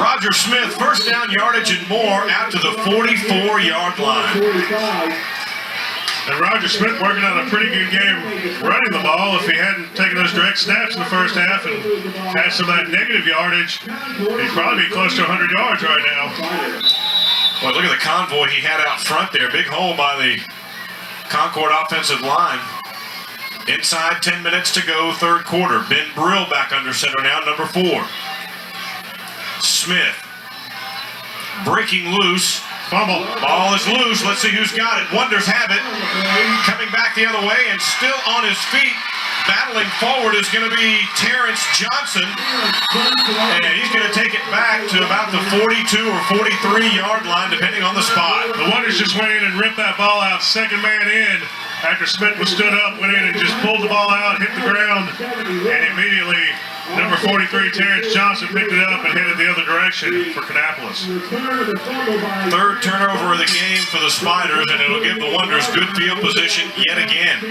Roger Smith, first down yardage and more out to the 44-yard line. And Roger Smith working on a pretty good game running the ball. If he hadn't taken those direct snaps in the first half and had some of that negative yardage, he'd probably be close to 100 yards right now. Boy, look at the convoy he had out front there. Big hole by the Concord offensive line. Inside 10 minutes to go, third quarter. Ben Brill back under center now, number 4. Smith breaking loose. Fumble. Ball is loose. Let's see who's got it. Wonders have it. Coming back the other way and still on his feet. Battling forward is going to be Terrence Johnson. And he's going to take it back to about the 42 or 43-yard line, depending on the spot. The Wonders just went in and ripped that ball out. Second man in. After Smith was stood up, went in and just pulled the ball out, hit the ground, and immediately number 43, Terrence Johnson, picked it up and headed the other direction for Kannapolis. Third turnover of the game for the Spiders, and it'll give the Wonders good field position yet again.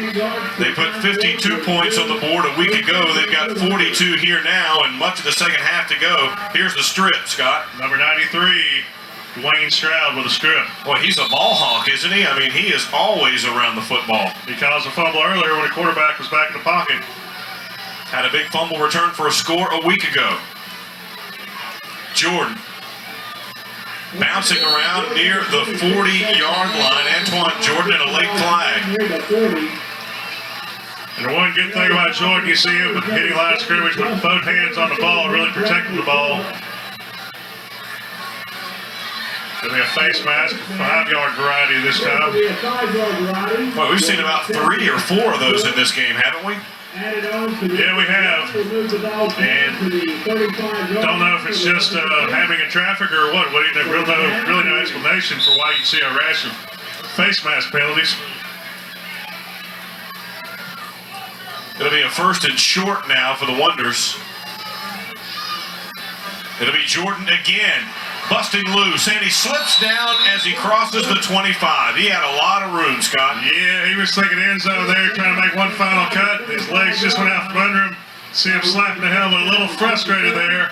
They put 52 points on the board a week ago. They've got 42 here now, and much of the second half to go. Here's the strip, Scott. Number 93, Dwayne Stroud with a strip. Boy, he's a ball hawk, isn't he? I mean, he is always around the football. He caused a fumble earlier when the quarterback was back in the pocket. Had a big fumble return for a score a week ago. Jordan bouncing around near the 40-yard line. Antoine Jordan and a late flag. And the one good thing about Jordan, you see him hitting line of scrimmage with both hands on the ball, really protecting the ball. It'll be a face mask, 5-yard variety this time. Well, we've seen about 3 or 4 of those in this game, haven't we? Yeah, we have. And don't know if it's just having in traffic or what. Really no explanation for why you see a rash of face mask penalties. It'll be a first and short now for the Wonders. It'll be Jordan again. Busting loose, and he slips down as he crosses the 25. He had a lot of room, Scott. Yeah, he was thinking end zone there, trying to make one final cut. His legs just went out from under him. See him slapping the helmet, a little frustrated there.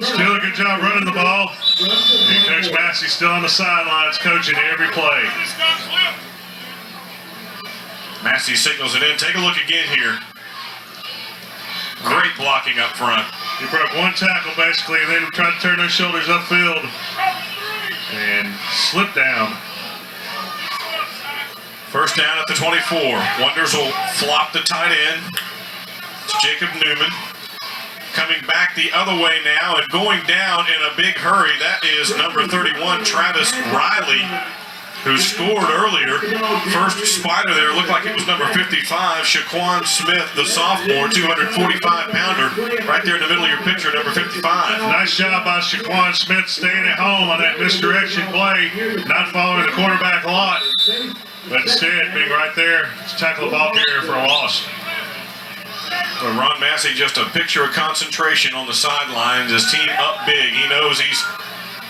Still a good job running the ball. And Coach Massey still on the sidelines, coaching every play. Massey signals it in. Take a look again here. Great blocking up front. He broke one tackle basically, and then tried to turn those shoulders upfield and slipped down. First down at the 24. Wonders will flop the tight end. It's Jacob Newman. Coming back the other way now and going down in a big hurry. That is number 31, Travis Riley, who scored earlier. First Spider there looked like it was number 55, Shaquan Smith, the sophomore, 245-pounder, right there in the middle of your picture, number 55. Nice job by Shaquan Smith staying at home on that misdirection play, not following the quarterback a lot, but instead being right there to tackle the ball carrier for a loss. Well, Ron Massey, just a picture of concentration on the sidelines. His team up big. He knows he's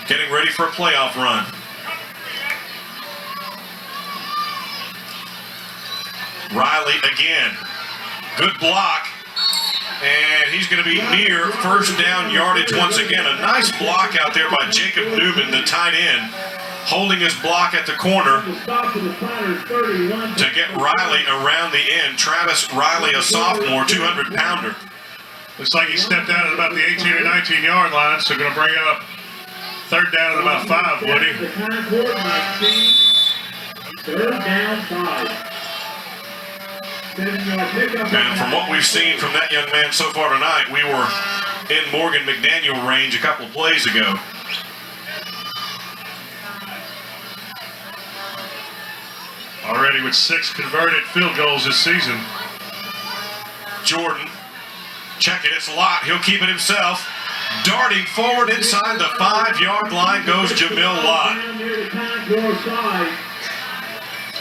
getting ready for a playoff run. Riley again. Good block. And he's going to be near first down yardage once again. A nice block out there by Jacob Newman, the tight end, holding his block at the corner to get Riley around the end. Travis Riley, a sophomore, 200-pounder. Looks like he stepped out at about the 18 or 19-yard line, so going to bring up third down at about 5, Woody. The Concord 19, third down 5. 7-yard pickup. And from what we've seen from that young man so far tonight, we were in Morgan McDaniel range a couple of plays ago. Already with 6 converted field goals this season. Jordan, check it, it's Lott, he'll keep it himself. Darting forward inside the 5-yard line goes Jamil Lott. Down near the Concord side.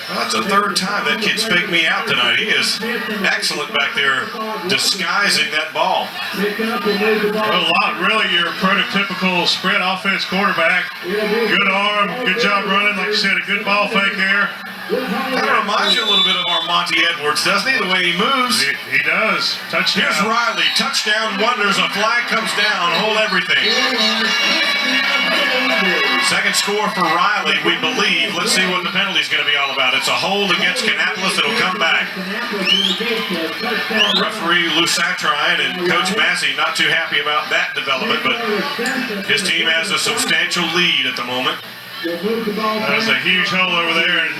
Well, that's the third time that kid's faked me out tonight. He is excellent back there disguising that ball. Pick up and move the ball. Well, Lott, really your prototypical spread offense quarterback. Good arm, good job running. Like you said, a good ball fake there. Kind of reminds you a little bit of our Monty Edwards, doesn't he? The way he moves. He does. Touchdown. Here's Riley. Touchdown wonders. A flag comes down. Hold everything. Second score for Riley, we believe. Let's see what the penalty is going to be all about. It's a hold against Kannapolis. It'll come back. Referee Lou Satrine and Coach Massey not too happy about that development, but his team has a substantial lead at the moment. There's a huge hole over there, and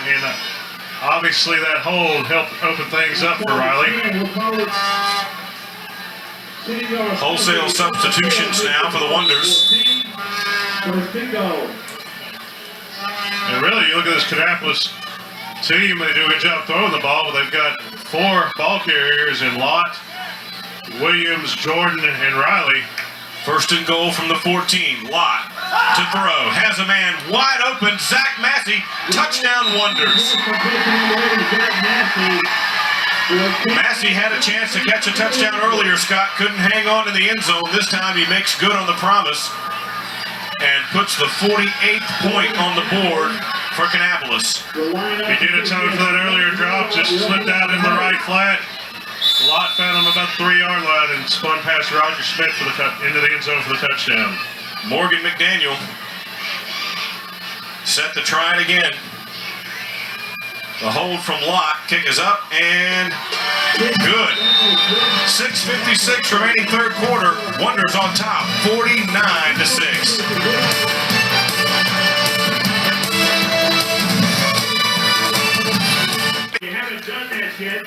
obviously that hold helped open things up for Riley. Wholesale substitutions now for the Wonders. And really, you look at this Kannapolis team, they do a good job throwing the ball, but they've got 4 ball carriers in Lott, Williams, Jordan, and Riley. First and goal from the 14. Lott to throw. Has a man wide open. Zach Massey. Touchdown Wonders. Massey had a chance to catch a touchdown earlier, Scott. Couldn't hang on in the end zone. This time he makes good on the promise and puts the 48th point on the board for Kannapolis. He did atone for that earlier drop, just slipped out in the right flat. Lott found him about the 3-yard line and spun past Roger Smith for into the end zone for the touchdown. Morgan McDaniel set to try it again. The hold from Lott. Kick is up and good. 6:56 remaining third quarter. Wonders on top, 49-6.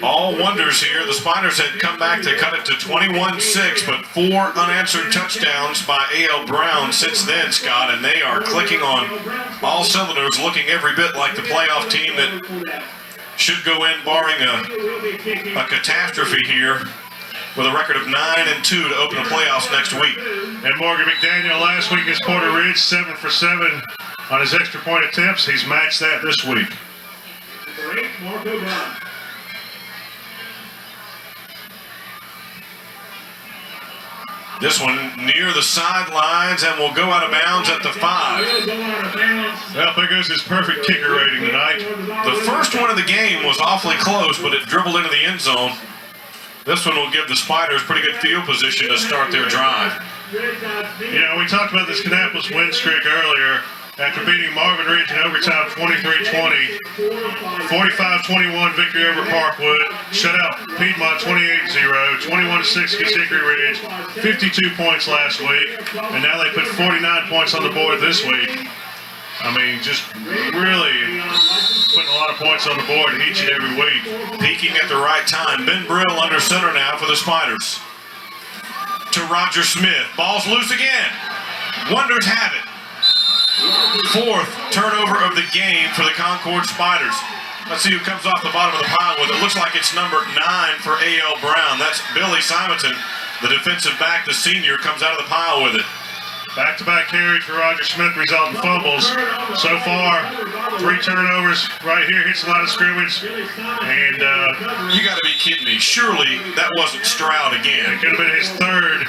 All Wonders here. The Spiders had come back to cut it to 21-6, but 4 unanswered touchdowns by A.L. Brown since then, Scott, and they are clicking on all cylinders, looking every bit like the playoff team that should go in barring a catastrophe here with a record of 9-2 to open the playoffs next week. And Morgan McDaniel last week against Porter Ridge, 7 for 7 on his extra point attempts. He's matched that this week. This one near the sidelines and will go out of bounds at the 5. Well, there goes his perfect kicker rating tonight. The first one of the game was awfully close, but it dribbled into the end zone. This one will give the Spiders pretty good field position to start their drive. You know, we talked about this Kannapolis win streak earlier. After beating Marvin Ridge in overtime 23-20, 45-21 victory over Parkwood, shut out Piedmont 28-0, 21-6 against Hickory Ridge, 52 points last week, and now they put 49 points on the board this week. I mean, just really putting a lot of points on the board each and every week. Peaking at the right time. Ben Brill under center now for the Spiders. To Roger Smith. Ball's loose again. Wonders have it. 4th turnover of the game for the Concord Spiders. Let's see who comes off the bottom of the pile with it. Looks like it's number 9 for A.L. Brown. That's Billy Simonton, the defensive back, the senior, comes out of the pile with it. Back-to-back carries for Roger Smith result in fumbles. So far, 3 turnovers right here, hits the line of scrimmage. And you got to be kidding me. Surely that wasn't Stroud again. It could have been his 3rd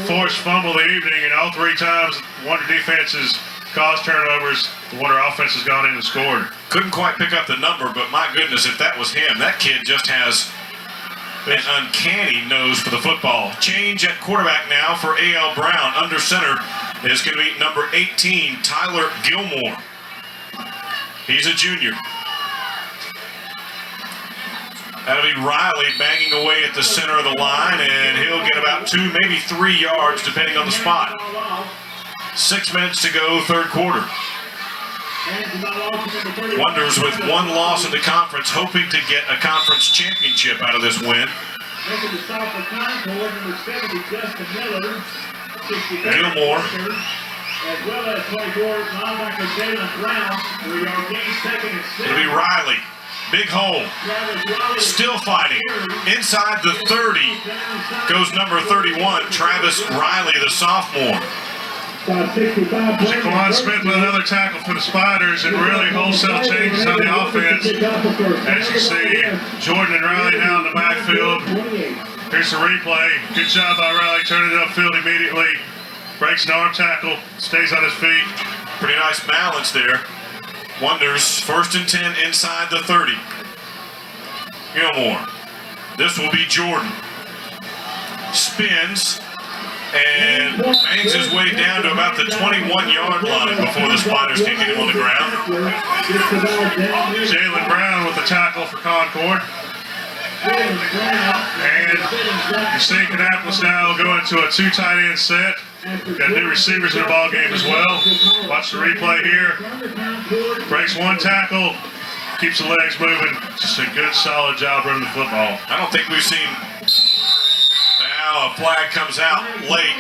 forced fumble of the evening, and all 3 times Wonder defense has caused turnovers. The Wonder offense has gone in and scored. Couldn't quite pick up the number, but my goodness, if that was him, that kid just has an uncanny nose for the football. Change at quarterback now for A.L. Brown. Under center is going to be number 18, Tyler Gilmore. He's a junior. That'll be Riley banging away at the center of the line, and he'll get about 2, maybe 3 yards, depending on the spot. 6 minutes to go, third quarter. Wonders with one loss in the conference, hoping to get a conference championship out of this win. Gilmore. As well as 24 linebacker Jalen Brown. We are getting second and 6. It'll be Riley. Big hole. Still fighting. Inside the 30 goes number 31, Travis Riley, the sophomore. Jaquan Smith with another tackle for the Spiders, and really wholesale changes on the offense. As you see, Jordan and Riley now in the backfield. Here's the replay. Good job by Riley, turning it upfield immediately. Breaks an arm tackle, stays on his feet. Pretty nice balance there. Wonders, 1st and 10 inside the 30. Gilmore. This will be Jordan. Spins and bangs his way down to about the 21-yard line before the Spiders can get him on the ground. Jalen Brown with the tackle for Concord. And you see Kannapolis now go into a 2 tight end set. Got new receivers in the ball game as well. Watch the replay here. Breaks one tackle, keeps the legs moving. Just a good, solid job running the football. I don't think we've seen. Now a flag comes out late,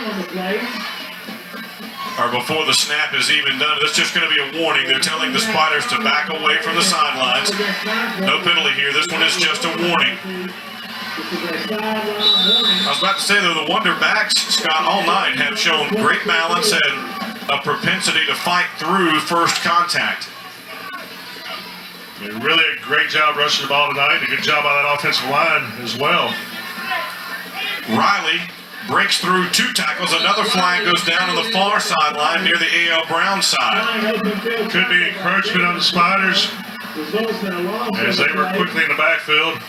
or before the snap is even done. That's just going to be a warning. They're telling the Spiders to back away from the sidelines. No penalty here. This one is just a warning. I was about to say, though, the Wonder backs, Scott, all night have shown great balance and a propensity to fight through first contact. Really a great job rushing the ball tonight. A good job by that offensive line as well. Riley breaks through 2 tackles. Another flag goes down on the far sideline near the A.L. Brown side. Could be encroachment on the Spiders as they were quickly in the backfield.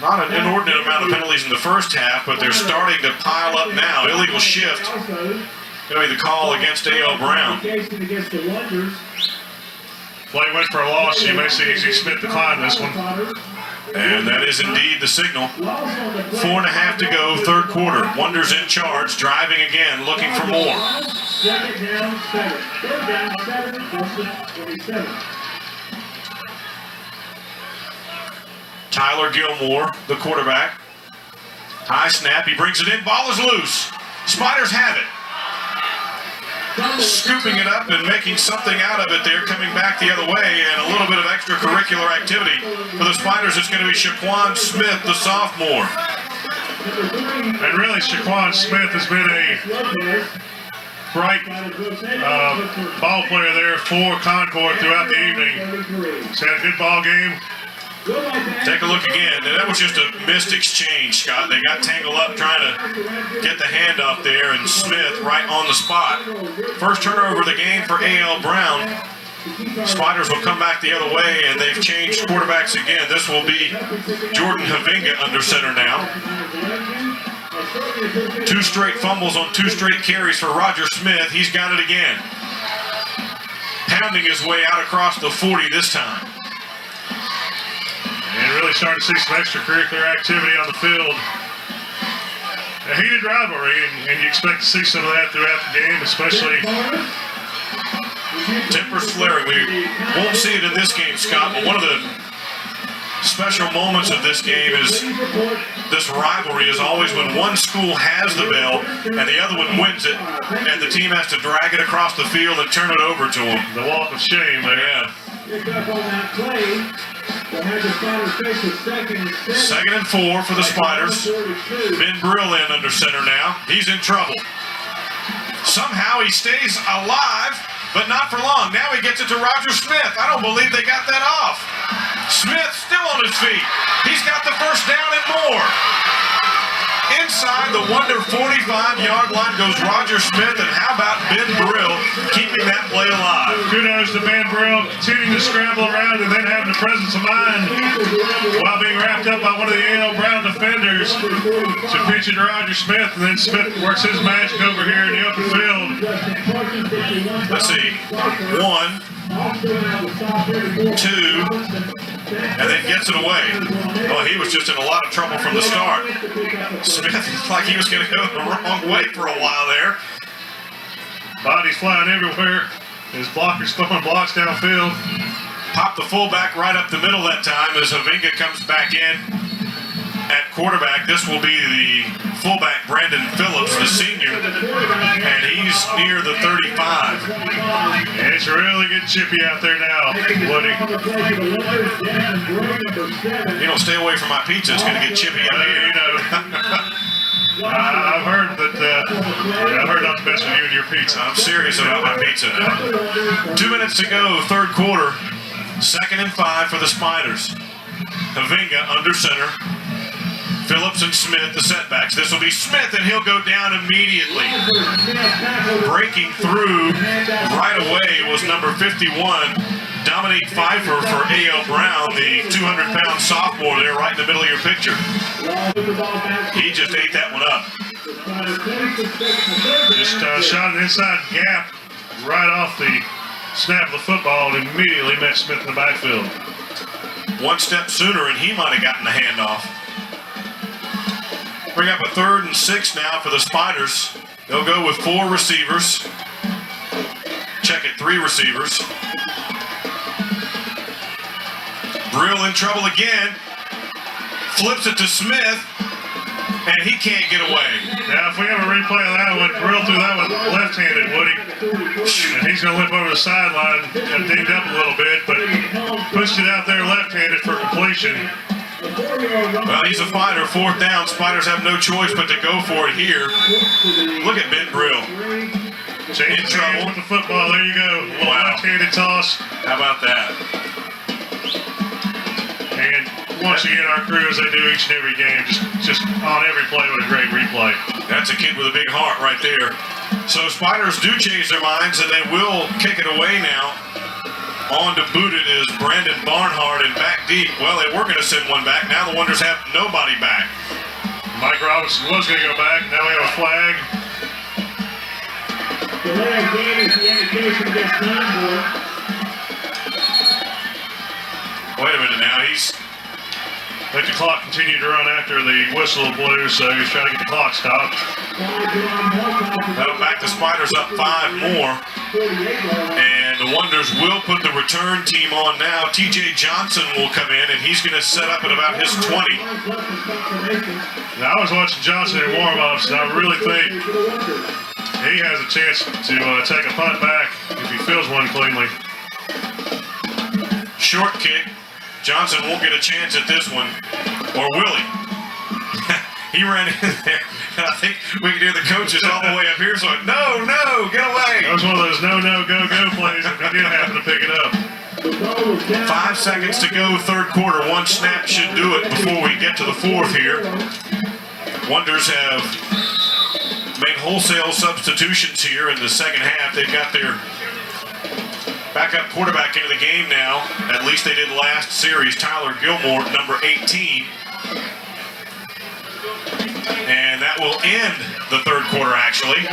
Not an inordinate amount of penalties in the first half, but they're starting to pile up now. Illegal shift. Going to be the call against A.L. Brown. Play went for a loss. You may see Izzy Smith decline this one. And that is indeed the signal. 4.5 to go, third quarter. Wonders in charge, driving again, looking for more. Second down, 7. Third down, 7. Tyler Gilmore, the quarterback. High snap, he brings it in, ball is loose. Spiders have it. Scooping it up and making something out of it there, coming back the other way, and a little bit of extracurricular activity for the Spiders. It's going to be Jaquan Smith, the sophomore. And really, Jaquan Smith has been a bright ball player there for Concord throughout the evening. He's had a good ball game. Take a look again. That was just a missed exchange, Scott. They got tangled up trying to get the handoff there, and Smith right on the spot. First turnover of the game for A.L. Brown. Spiders will come back the other way, and they've changed quarterbacks again. This will be Jordan Havinga under center now. 2 straight fumbles on 2 straight carries for Roger Smith. He's got it again. Pounding his way out across the 40 this time. And really starting to see some extracurricular activity on the field. A heated rivalry, and you expect to see some of that throughout the game, especially. Tempers flaring. We won't see it in this game, Scott, but one of the special moments of this game is this rivalry is always when one school has the bell and the other one wins it, and the team has to drag it across the field and turn it over to them. The walk of shame there. Yeah. Second and 4 for the Spiders. Ben Brill in under center now. He's in trouble. Somehow he stays alive, but not for long. Now he gets it to Roger Smith. I don't believe they got that off. Smith still on his feet. He's got the first down and more. Inside the Wonder 45-yard line goes Roger Smith, and how about Ben Brill keeping that play alive? Kudos to Ben Brill, continuing to scramble around and then having the presence of mind while being wrapped up by one of the A.L. Brown defenders to pitch it to Roger Smith, and then Smith works his magic over here in the open field. Let's see. 1, 2, and then gets it away. Well, he was just in a lot of trouble from the start. Smith looked like he was going to go the wrong way for a while there. Bodies flying everywhere. His blockers throwing blocks downfield. Popped the fullback right up the middle that time as Havinga comes back in at quarterback. This will be the fullback, Brandon Phillips, the senior, and he's near the 35. And it's really getting chippy out there now, Woody. You don't stay away from my pizza, it's going to get chippy out here. You know. I've heard not to mess with you and your pizza. I'm serious about my pizza now. 2 minutes to go, third quarter. 2nd and 5 for the Spiders. Havinga under center. Phillips and Smith, the setbacks. This will be Smith, and he'll go down immediately. Breaking through right away was number 51, Dominique Pfeiffer for A.L. Brown, the 200-pound sophomore there right in the middle of your picture. He just ate that one up. Just shot an inside gap right off the snap of the football and immediately met Smith in the backfield. One step sooner, and he might have gotten the handoff. Bring up a 3rd and 6 now for the Spiders. They'll go with 4 receivers. Check it, 3 receivers. Brill in trouble again. Flips it to Smith, and he can't get away. Now, if we have a replay of that one, Brill threw that one left-handed, Woody. And he's going to limp over the sideline, got dinged up a little bit, but pushed it out there left-handed for completion. Well, he's a fighter. 4th down. Spiders have no choice but to go for it here. Look at Ben Brill. In trouble with the football. There you go. A little left-handed toss. How about that? And once again, our crew, as they do each and every game, just on every play with a great replay. That's a kid with a big heart right there. So Spiders do change their minds, and they will kick it away now. On to boot it is Brandon Barnhart, and back deep. Well, they were going to send one back. Now the Wonders have nobody back. Mike Robinson was going to go back. Now we have a flag. The leg game is the indication against Concord. Wait a minute now. I think the clock continued to run after the whistle blew, so he's trying to get the clock stopped. That'll back the Spiders up 5 more. And the Wonders will put the return team on now. TJ Johnson will come in, and he's going to set up at about his 20. Now, I was watching Johnson in warm-ups, and I really think he has a chance to take a punt back if he fills one cleanly. Short kick. Johnson won't get a chance at this one. Or will he? He ran in there. And I think we can hear the coaches all the way up here. So, no, get away. That was one of those no, go plays if he did happen to pick it up. 5 seconds to go, third quarter. 1 snap should do it before we get to the 4th here. Wonders have made wholesale substitutions here in the second half. They've got their backup quarterback into the game now. At least they did last series. Tyler Gilmore, number 18. And that will end the third quarter, actually.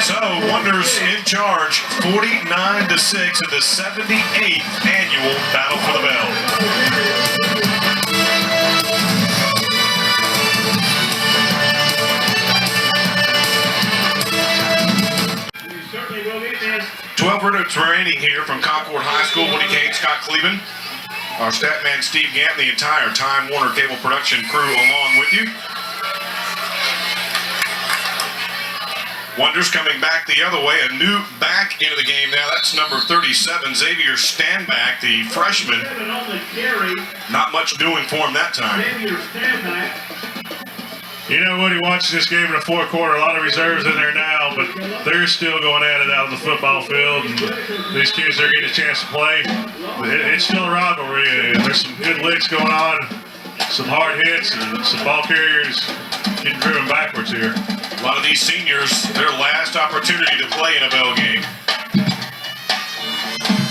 So, Wonders in charge, 49-6 in the 78th annual Battle for the Bell. You certainly will get this. 12 minutes remaining here from Concord High School. Woody Kane, Scott Cleveland. Our stat man, Steve Gant, the entire Time Warner Cable production crew along with you. Wonders coming back the other way. A new back into the game now. That's number 37, Xavier Standback, the freshman. Not much doing for him that time. You know, Woody, watching this game in the fourth quarter, a lot of reserves in there now, but they're still going at it out on the football field. And these kids are getting a chance to play. It's still a rivalry. There's some good licks going on. some hard hits and some ball carriers getting driven backwards here. A lot of these seniors, their last opportunity to play in a bell game.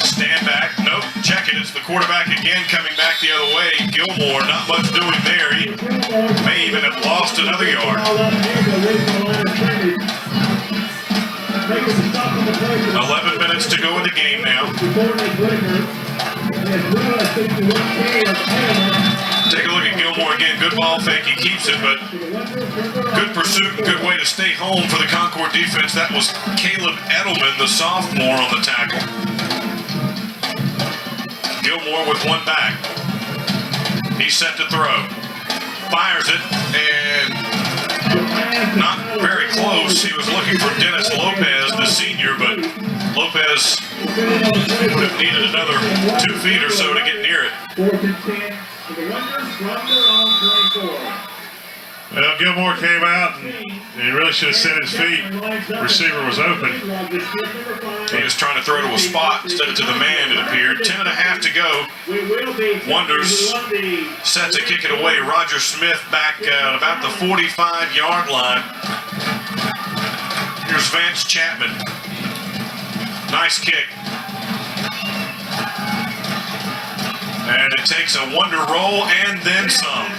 Stand back, nope, check it. It's the quarterback again coming back the other way. Gilmore, not much doing there. He may even have lost another yard. 11 minutes to go in the game now. Take a look at Gilmore again. Good ball fake. He keeps it, but good pursuit, good way to stay home for the Concord defense. That was Caleb Edelman, the sophomore, on the tackle. Gilmore with one back. He's set to throw. Fires it, and not very close. He was looking for Dennis Lopez, the senior, but Lopez would have needed another 2 feet or so to get near it. Well, Gilmore came out and he really should have set his feet. The receiver was open. He was trying to throw to a spot instead of to the man, it appeared. 10.5 to go. Wonders set to kick it away. Roger Smith back at about the 45-yard line. Here's Vance Chapman. Nice kick. And it takes a Wonder roll and then some.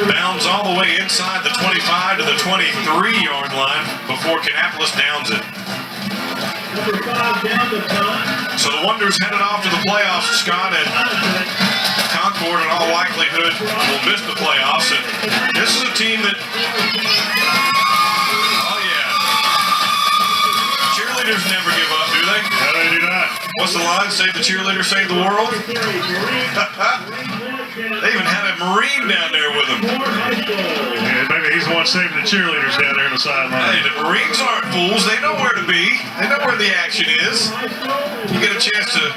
Bounds all the way inside the 25 to the 23-yard line before Kannapolis downs it. So the Wonders headed off to the playoffs, Scott, and Concord in all likelihood will miss the playoffs. And this is a team that, oh yeah, cheerleaders never give up, do they? No, they do not. What's the line? Save the cheerleader, save the world? They even had a Marine down there with them. Yeah, maybe he's the one saving the cheerleaders down there on the sideline. Hey, the Marines aren't fools. They know where to be. They know where the action is. You get a chance to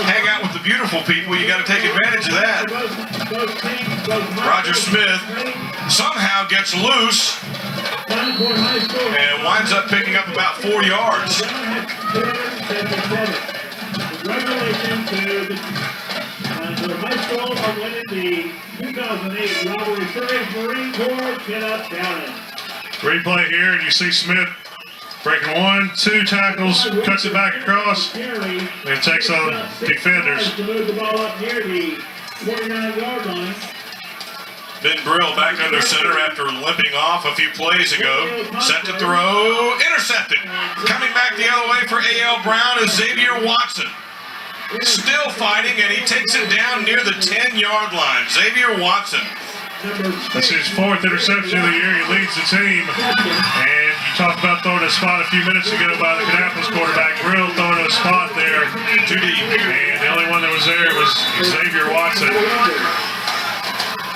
hang out with the beautiful people, you got to take advantage of that. Roger Smith somehow gets loose and winds up picking up about 4 yards. Congratulations to the high school on winning the 2008 Robbery Series. Marine Corps, Kenneth County. Replay here, and you see Smith breaking 1, 2 tackles, cuts it back across, and takes on defenders. To move the ball up near the 49-yard line. Ben Brill back under center after limping off a few plays ago. Set to throw, intercepted. Coming back the other way for A.L. Brown is Xavier Watson. Still fighting, and he takes it down near the 10-yard line. Xavier Watson. That's his 4th interception of the year. He leads the team. And you talked about throwing a spot a few minutes ago by the Kannapolis quarterback. Brill throwing a spot there. Too deep. And the only one that was there was Xavier Watson.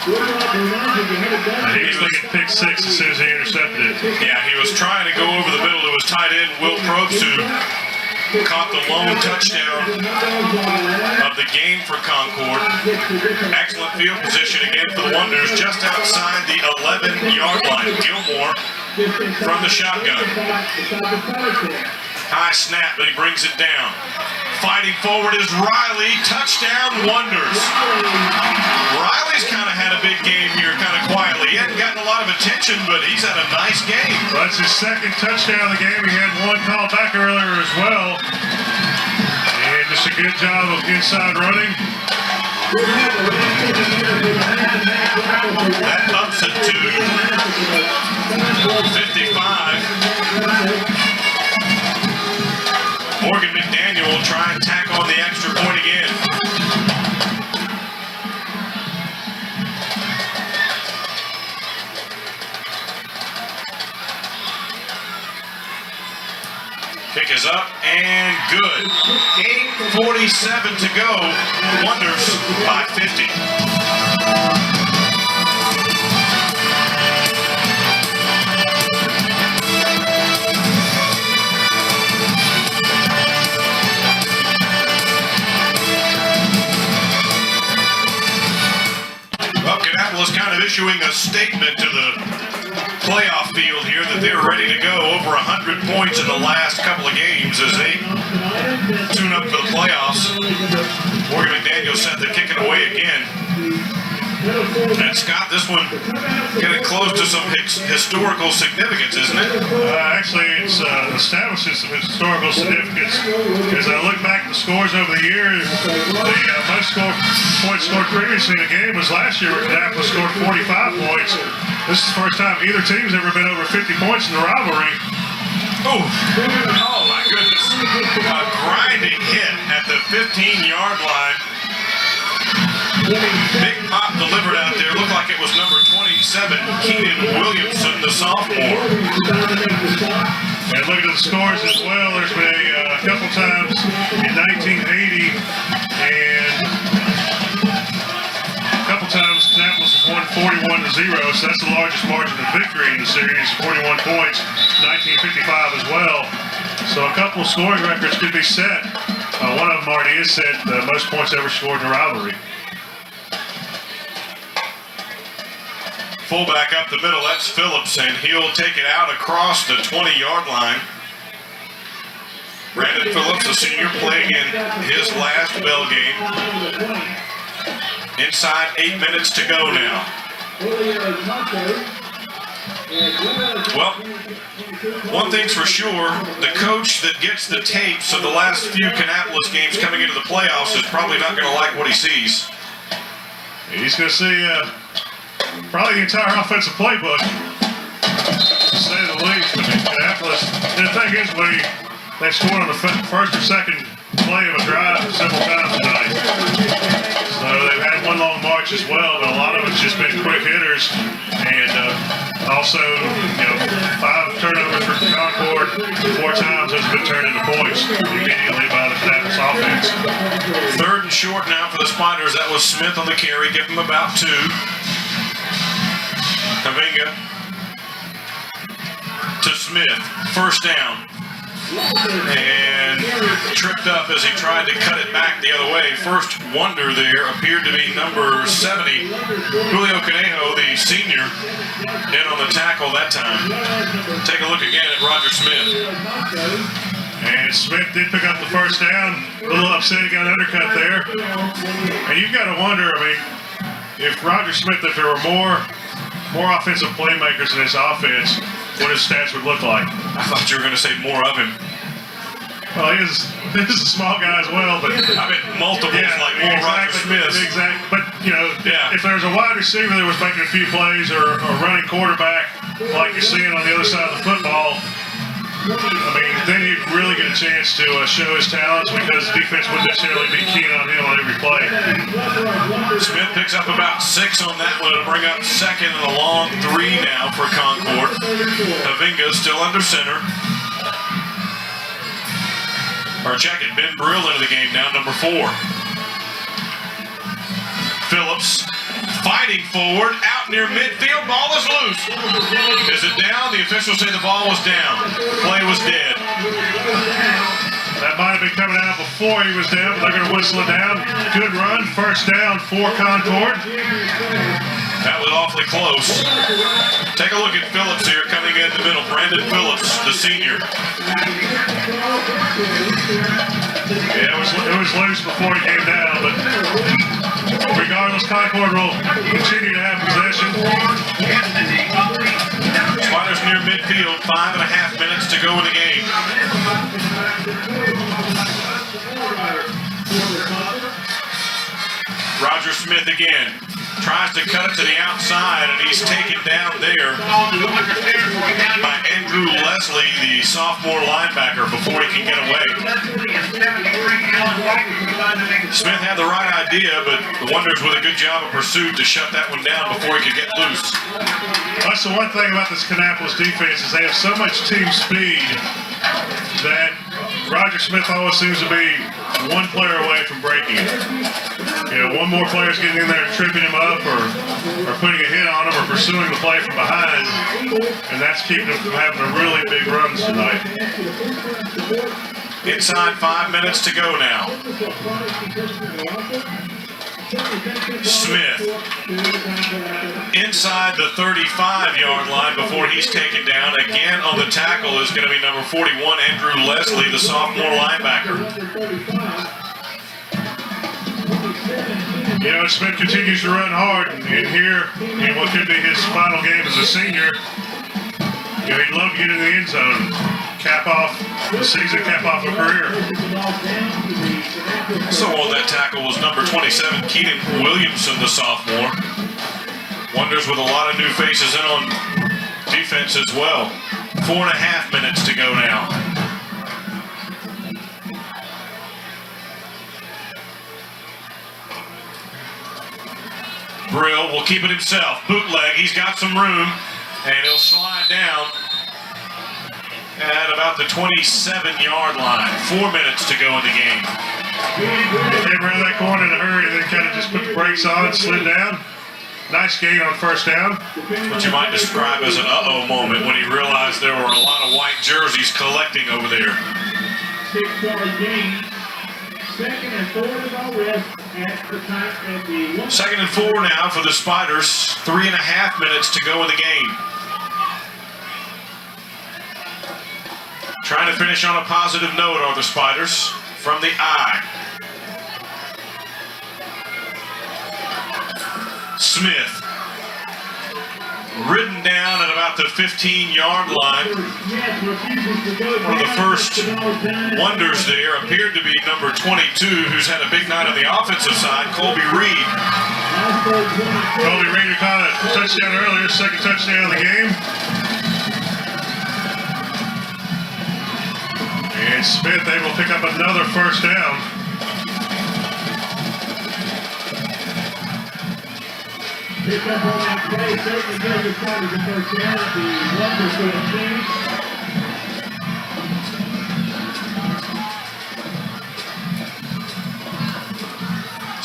And he was looking pick 6 as soon as he intercepted it. Yeah, he was trying to go over the middle to his tight end, Will Probst, who caught the lone touchdown of the game for Concord. Excellent field position again for the Wonders, just outside the 11-yard line. Gilmore from the shotgun. High snap, but he brings it down. Fighting forward is Riley. Touchdown, Wonders. Riley's kind of had a big game here, kind of quietly. He hadn't gotten a lot of attention, but he's had a nice game. Well, that's his 2nd touchdown of the game. He had 1 called back earlier as well. And just a good job of inside running. That ups it to 55. Morgan McDaniel will try and tack on the extra point again. Kick is up and good. 8:47 to go. Wonders by 50. Kind of issuing a statement to the playoff field here that they're ready to go. Over 100 points in the last couple of games as they tune up for the playoffs. Morgan McDaniel set the kick it away again. And Scott, this one getting close to some historical significance, isn't it? Actually, it's establishes some historical significance. As I look back at the scores over the years, the most points scored previously in a game was last year where Kannapolis scored 45 points. This is the first time either team's ever been over 50 points in the rivalry. Oh my goodness. A grinding hit at the 15-yard line. Big pop delivered out there. Looked like it was number 27, Keenan Williamson, the sophomore. And looking at the scores as well, there's been a couple times in 1980 and a couple times Kannapolis has won 41-0, so that's the largest margin of victory in the series, 41 points, 1955 as well. So a couple of scoring records could be set. One of them already is set, the most points ever scored in a rivalry. Fullback up the middle, that's Phillips, and he'll take it out across the 20-yard line. Brandon Phillips, a senior, playing in his last bell game. Inside 8 minutes to go now. Well, one thing's for sure, the coach that gets the tapes of the last few Kannapolis games coming into the playoffs is probably not going to like what he sees. He's going to see probably the entire offensive playbook, to say the least. But Kannapolis, the thing is, they scored on the first or second play of a drive several times tonight. So they've had one long march as well, but a lot of it's just been quick hitters. And also, 5 turnovers for Concord, 4 times those have been turned into points immediately by the Kannapolis offense. 3rd and short now for the Spiders. That was Smith on the carry, give him about 2. Kavinga to Smith, first down. And tripped up as he tried to cut it back the other way. First wonder there appeared to be number 70, Julio Conejo, the senior, in on the tackle that time. Take a look again at Roger Smith. And Smith did pick up the first down. A little upset he got an undercut there. And you've got to wonder, if Roger Smith, if there were more offensive playmakers in this offense, what his stats would look like. I thought you were going to say more of him. Well, he's a small guy as well, but multiples like more Roger Smith. Exactly. But if there's a wide receiver that was making a few plays or a running quarterback like you're seeing on the other side of the football, then he'd really get a chance to show his talents because defense wouldn't necessarily be keen on him on every play. Smith picks up about 6 on that one to bring up second and a long 3 now for Concord. Kavinga still under center. Our check it, Ben Brill into the game now, number 4. Phillips fighting forward, out near midfield, ball is loose. Is it down? The officials say the ball was down. The play was dead. That might have been coming out before he was down, but they're going to whistle it down. Good run, first down for Concord. That was awfully close. Take a look at Phillips here coming in the middle. Brandon Phillips, the senior. Yeah, it was loose before he came down, but regardless, Concord will continue to have possession. Spiders near midfield, 5.5 minutes to go in the game. Roger Smith again. Tries to cut it to the outside, and he's taken down there by Andrew Leslie, the sophomore linebacker, before he can get away. Smith had the right idea, but the Wonders with a good job of pursuit to shut that one down before he could get loose. That's the one thing about this Kannapolis defense is they have so much team speed that Roger Smith always seems to be one player away from breaking it. One more player's getting in there and tripping him up or putting a hit on him or pursuing the play from behind, and that's keeping him from having a really big runs tonight. Inside 5 minutes to go now. Smith inside the 35-yard line before he's taken down. Again on the tackle is going to be number 41, Andrew Leslie, the sophomore linebacker. You know, Smith continues to run hard, and here, in what could be his final game as a senior, you know, he'd love to get in the end zone, cap off the season, cap off a career. So on that tackle was number 27, Keaton Williamson, the sophomore. Wonders with a lot of new faces in on defense as well. 4.5 minutes to go now. Brill will keep it himself. Bootleg, he's got some room, and he'll slide down at about the 27-yard line. 4 minutes to go in the game. Came around that corner in a hurry and then kind of just put the brakes on and slid down. Nice gain on first down. What you might describe as an uh-oh moment when he realized there were a lot of white jerseys collecting over there. 6-yard gain. Second and 4 to the rest at the time at the 2nd and 4 now for the Spiders. 3.5 minutes to go in the game. Trying to finish on a positive note are the Spiders from the eye. Smith. Ridden down at about the 15-yard line. One of the first wonders there appeared to be number 22, who's had a big night on the offensive side, Colby Reed. Colby Reed who caught a touchdown earlier, second touchdown of the game. And Smith able to pick up another first down. Pick up on that play, certainly gives the Spiders the first down at the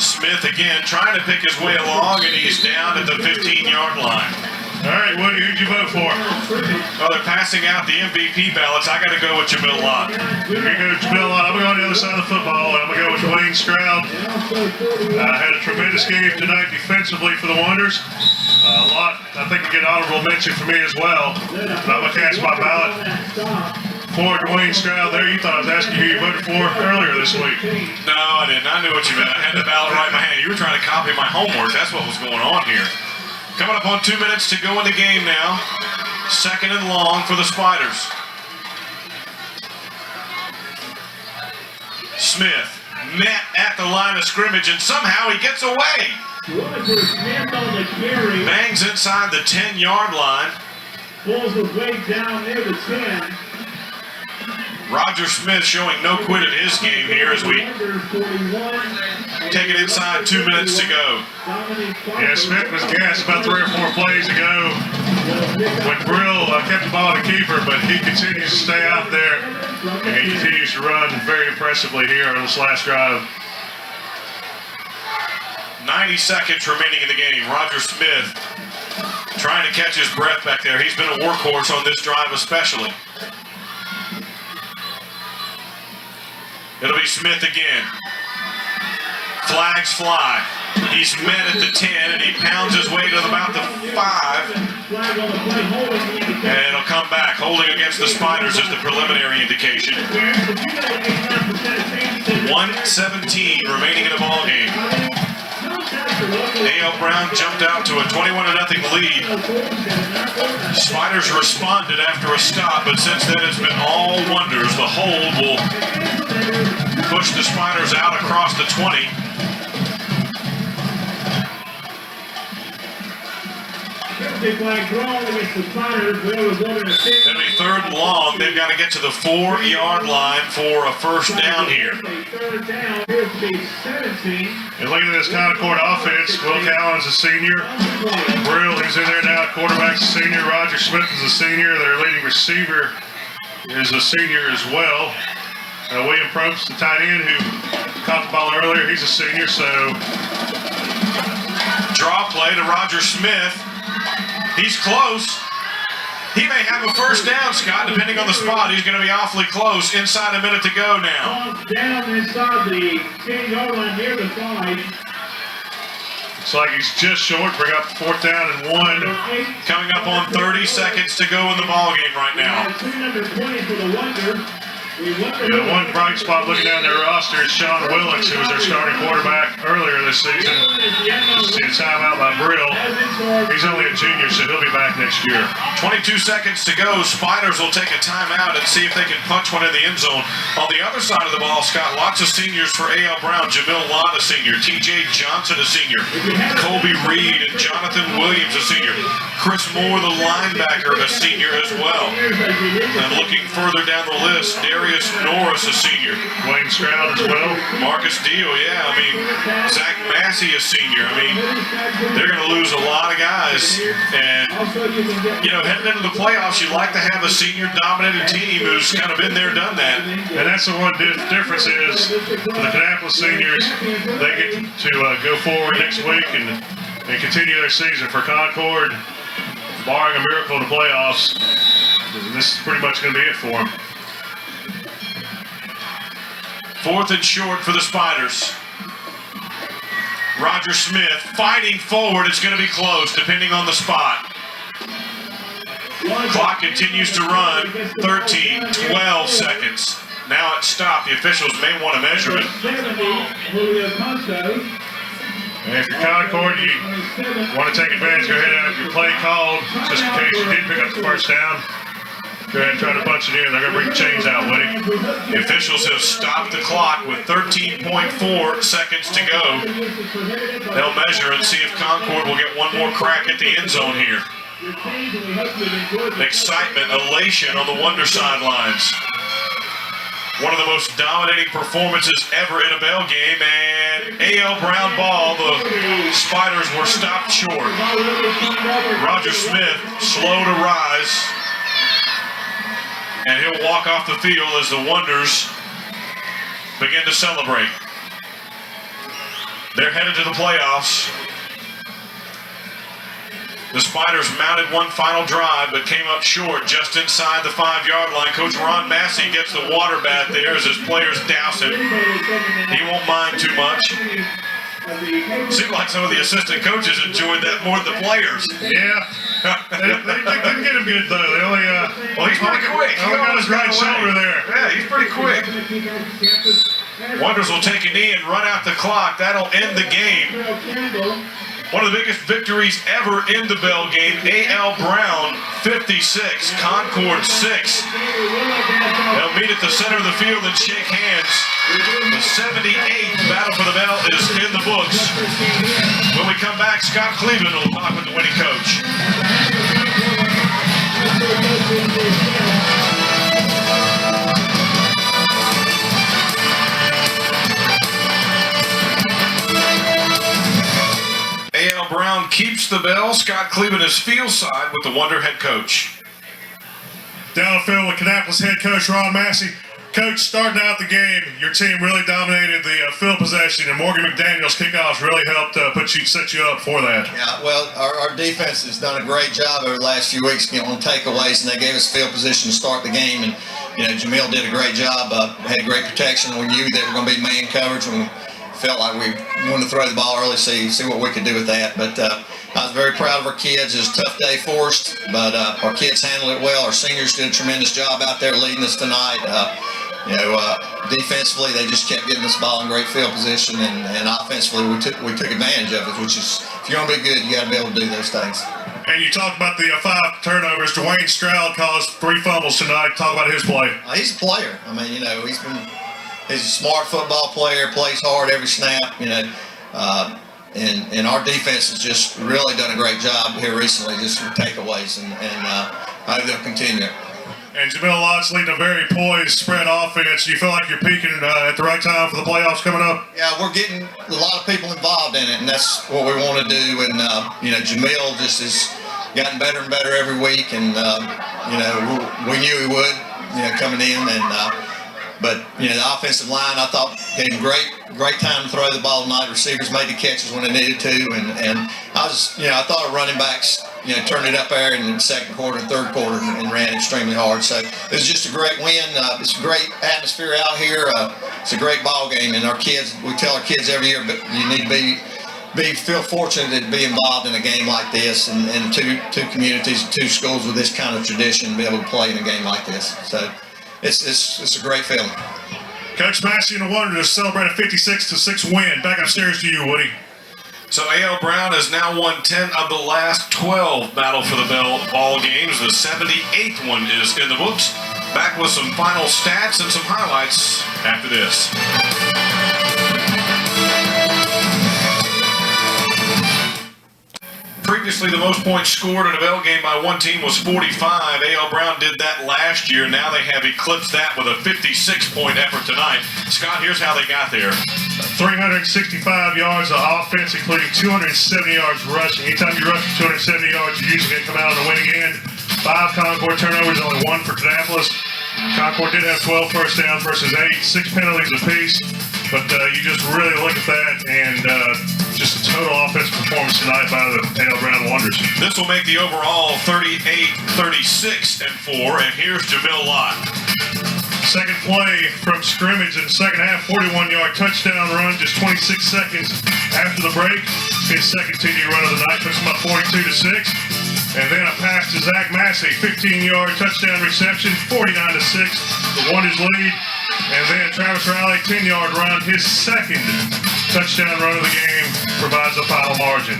1-2. Smith again trying to pick his way along, and he's down at the 15-yard line. All right, Woody, who'd you vote for? Well, they're passing out the MVP ballots. I got to go with Jamil Lott. You're going to go with Jamil Lott. I'm going to go on the other side of the football, and I'm going to go with Dwayne Stroud. Had a tremendous game tonight defensively for the Wonders. Lott, I think, you get an honorable mention for me as well. But I'm going to cast my ballot for Dwayne Stroud there. You thought I was asking who you voted for earlier this week. No, I didn't. I knew what you meant. I had the ballot right in my hand. You were trying to copy my homework. That's what was going on here. Coming up on 2 minutes to go in the game now. 2nd and long for the Spiders. Smith met at the line of scrimmage, and somehow he gets away. Bangs inside the 10-yard line. Pulls his way down near the 10. Roger Smith showing no quit in his game here as we take it inside 2 minutes to go. Yeah, Smith was gassed about 3 or 4 plays ago when Brill kept the ball to keeper, but he continues to stay out there and he continues to run very impressively here on this last drive. 90 seconds remaining in the game. Roger Smith trying to catch his breath back there. He's been a workhorse on this drive especially. It'll be Smith again. Flags fly. He's met at the 10, and he pounds his way to about the 5. And it'll come back. Holding against the Spiders is the preliminary indication. 1:17 remaining in the ball game. A.L. Brown jumped out to a 21-0 lead. Spiders responded after a stop, but since then it's been all Wonders. The hold will push the Spiders out across the 20. It'll be 3rd and long. They've got to get to the 4-yard line for a first down here. And look at this Concord offense. Will Callen's a senior. Brill, who's in there now, quarterback's a senior. Roger Smith is a senior. Their leading receiver is a senior as well. William Probst, the tight end who caught the ball earlier, he's a senior. So draw play to Roger Smith. He's close. He may have a first down, Scott, depending on the spot. He's going to be awfully close. Inside a minute to go now. Down inside the 10-yard line near the 5. Looks like he's just short. Bring up 4th down and 1. Coming up on 30 seconds to go in the ball game right now. Number 20 for the Wonder. One bright spot looking down their roster is Sean Willix, who was their starting quarterback earlier this season. See a timeout by Brill. He's only a junior, so he'll be back next year. 22 seconds to go. Spiders will take a timeout and see if they can punch one in the end zone. On the other side of the ball, Scott, lots of seniors for A.L. Brown. Jamil Lott, a senior. T.J. Johnson, a senior. Colby Reed and Jonathan Williams, a senior. Chris Moore, the linebacker, a senior as well. And looking further down the list, Darius Norris, a senior. Wayne Stroud as well. Marcus Deal, yeah. I mean, Zach Massey, a senior. I mean, they're going to lose a lot of guys. And, you know, heading into the playoffs, you'd like to have a senior-dominated team who's kind of been there, done that. And that's the one difference is for the Kannapolis seniors, they get to go forward next week and continue their season. For Concord, barring a miracle in the playoffs, this is pretty much going to be it for them. 4th and short for the Spiders. Roger Smith fighting forward. It's going to be close, depending on the spot. Clock continues to run. 13, 12 seconds. Now it's stopped. The officials may want to measure it. And if you're Concord, you want to take advantage, go ahead and have your play called, just in case you did pick up the first down. Go ahead and try to punch it in. They're going to bring the chains out, Woody. The officials have stopped the clock with 13.4 seconds to go. They'll measure and see if Concord will get one more crack at the end zone here. Excitement, elation on the Wonder sidelines. One of the most dominating performances ever in a bell game, and A.L. Brown ball. The Spiders were stopped short. Roger Smith slow to rise, and he'll walk off the field as the Wonders begin to celebrate. They're headed to the playoffs. The Spiders mounted one final drive, but came up short just inside the 5-yard line. Coach Ron Massey gets the water bath there as his players douse him. He won't mind too much. Seemed like some of the assistant coaches enjoyed that more than the players. Yeah. They didn't get him good, though. They only, well, he's pretty quick. He only got his right shoulder there. Yeah, he's pretty quick. Wonders will take a knee and run out the clock. That'll end the game. One of the biggest victories ever in the bell game. A.L. Brown, 56. Concord, 6. They'll meet at the center of the field and shake hands. The 78th Battle for the Bell is in the books. When we come back, Scott Cleveland will talk with the winning coach. A.L. Brown keeps the bell. Scott Cleveland is field side with the Wonder head coach. Down the field with Kannapolis head coach Ron Massey. Coach, starting out the game, your team really dominated the field possession, and Morgan McDaniel's kickoffs really helped set you up for that. Yeah, well, our defense has done a great job over the last few weeks getting on takeaways, and they gave us field position to start the game. And you know, Jamil did a great job. Had great protection. We knew they were going to be man coverage, and we felt like we wanted to throw the ball early, see what we could do with that. But I was very proud of our kids. It was a tough day for us, but our kids handled it well. Our seniors did a tremendous job out there leading us tonight. Defensively, they just kept getting this ball in great field position, and offensively, we took advantage of it, which is, if you're going to be good, you got to be able to do those things. And you talked about the 5 turnovers. Dwayne Stroud caused 3 fumbles tonight. Talk about his play. He's a player. I mean, you know, he's a smart football player, plays hard every snap, you know, and our defense has just really done a great job here recently, just with takeaways, and I hope they'll continue. And Jamil Lott's leading a very poised spread offense. Do you feel like you're peaking at the right time for the playoffs coming up? Yeah, we're getting a lot of people involved in it, and that's what we want to do. And, you know, Jamil just has gotten better and better every week, and, you know, we knew he would, you know, coming in. But, you know, the offensive line, I thought, gave him great time to throw the ball tonight. Receivers made the catches when they needed to. And I thought our running backs, you know, turned it up there in the second quarter and third quarter and ran extremely hard. So it was just a great win. It's a great atmosphere out here. It's a great ball game. And our kids, we tell our kids every year, but you need to feel fortunate to be involved in a game like this, and two communities, 2 schools with this kind of tradition, be able to play in a game like this. So it's a great feeling. Coach Massey and the Wonder just celebrated a 56-6 win. Back upstairs to you, Woody. So A.L. Brown has now won 10 of the last 12 Battle for the Ball games. The 78th one is in the books. Back with some final stats and some highlights after this. Previously, the most points scored in a bell game by one team was 45. A.L. Brown did that last year. Now they have eclipsed that with a 56-point effort tonight. Scott, here's how they got there. 365 yards of offense, including 270 yards rushing. Anytime you rush for 270 yards, you usually get come out on the winning end. 5 Concord turnovers, only 1 for Kannapolis. Concord did have 12 first downs versus 8, 6 penalties apiece. But you just really look at that and just a total offensive performance tonight by the A.L. Brown Wonders. This will make the overall 38-36-4, and here's Jamil Lott. Second play from scrimmage in the second half, 41-yard touchdown run, just 26 seconds after the break. His second TD run of the night puts him up 42-6. And then a pass to Zach Massey, 15-yard touchdown reception, 49-6. The Wonders lead. And then Travis Riley, 10-yard run, his second touchdown run of the game, provides a final margin.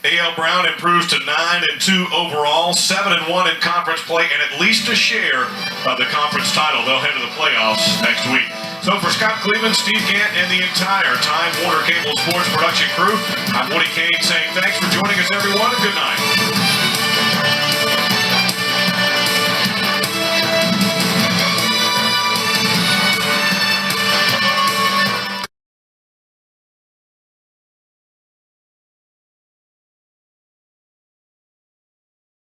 A.L. Brown improves to 9-2 overall, 7-1 in conference play, and at least a share of the conference title. They'll head to the playoffs next week. So for Scott Cleveland, Steve Gant, and the entire Time Warner Cable Sports production crew, I'm Woody Kane saying thanks for joining us, everyone, and good night.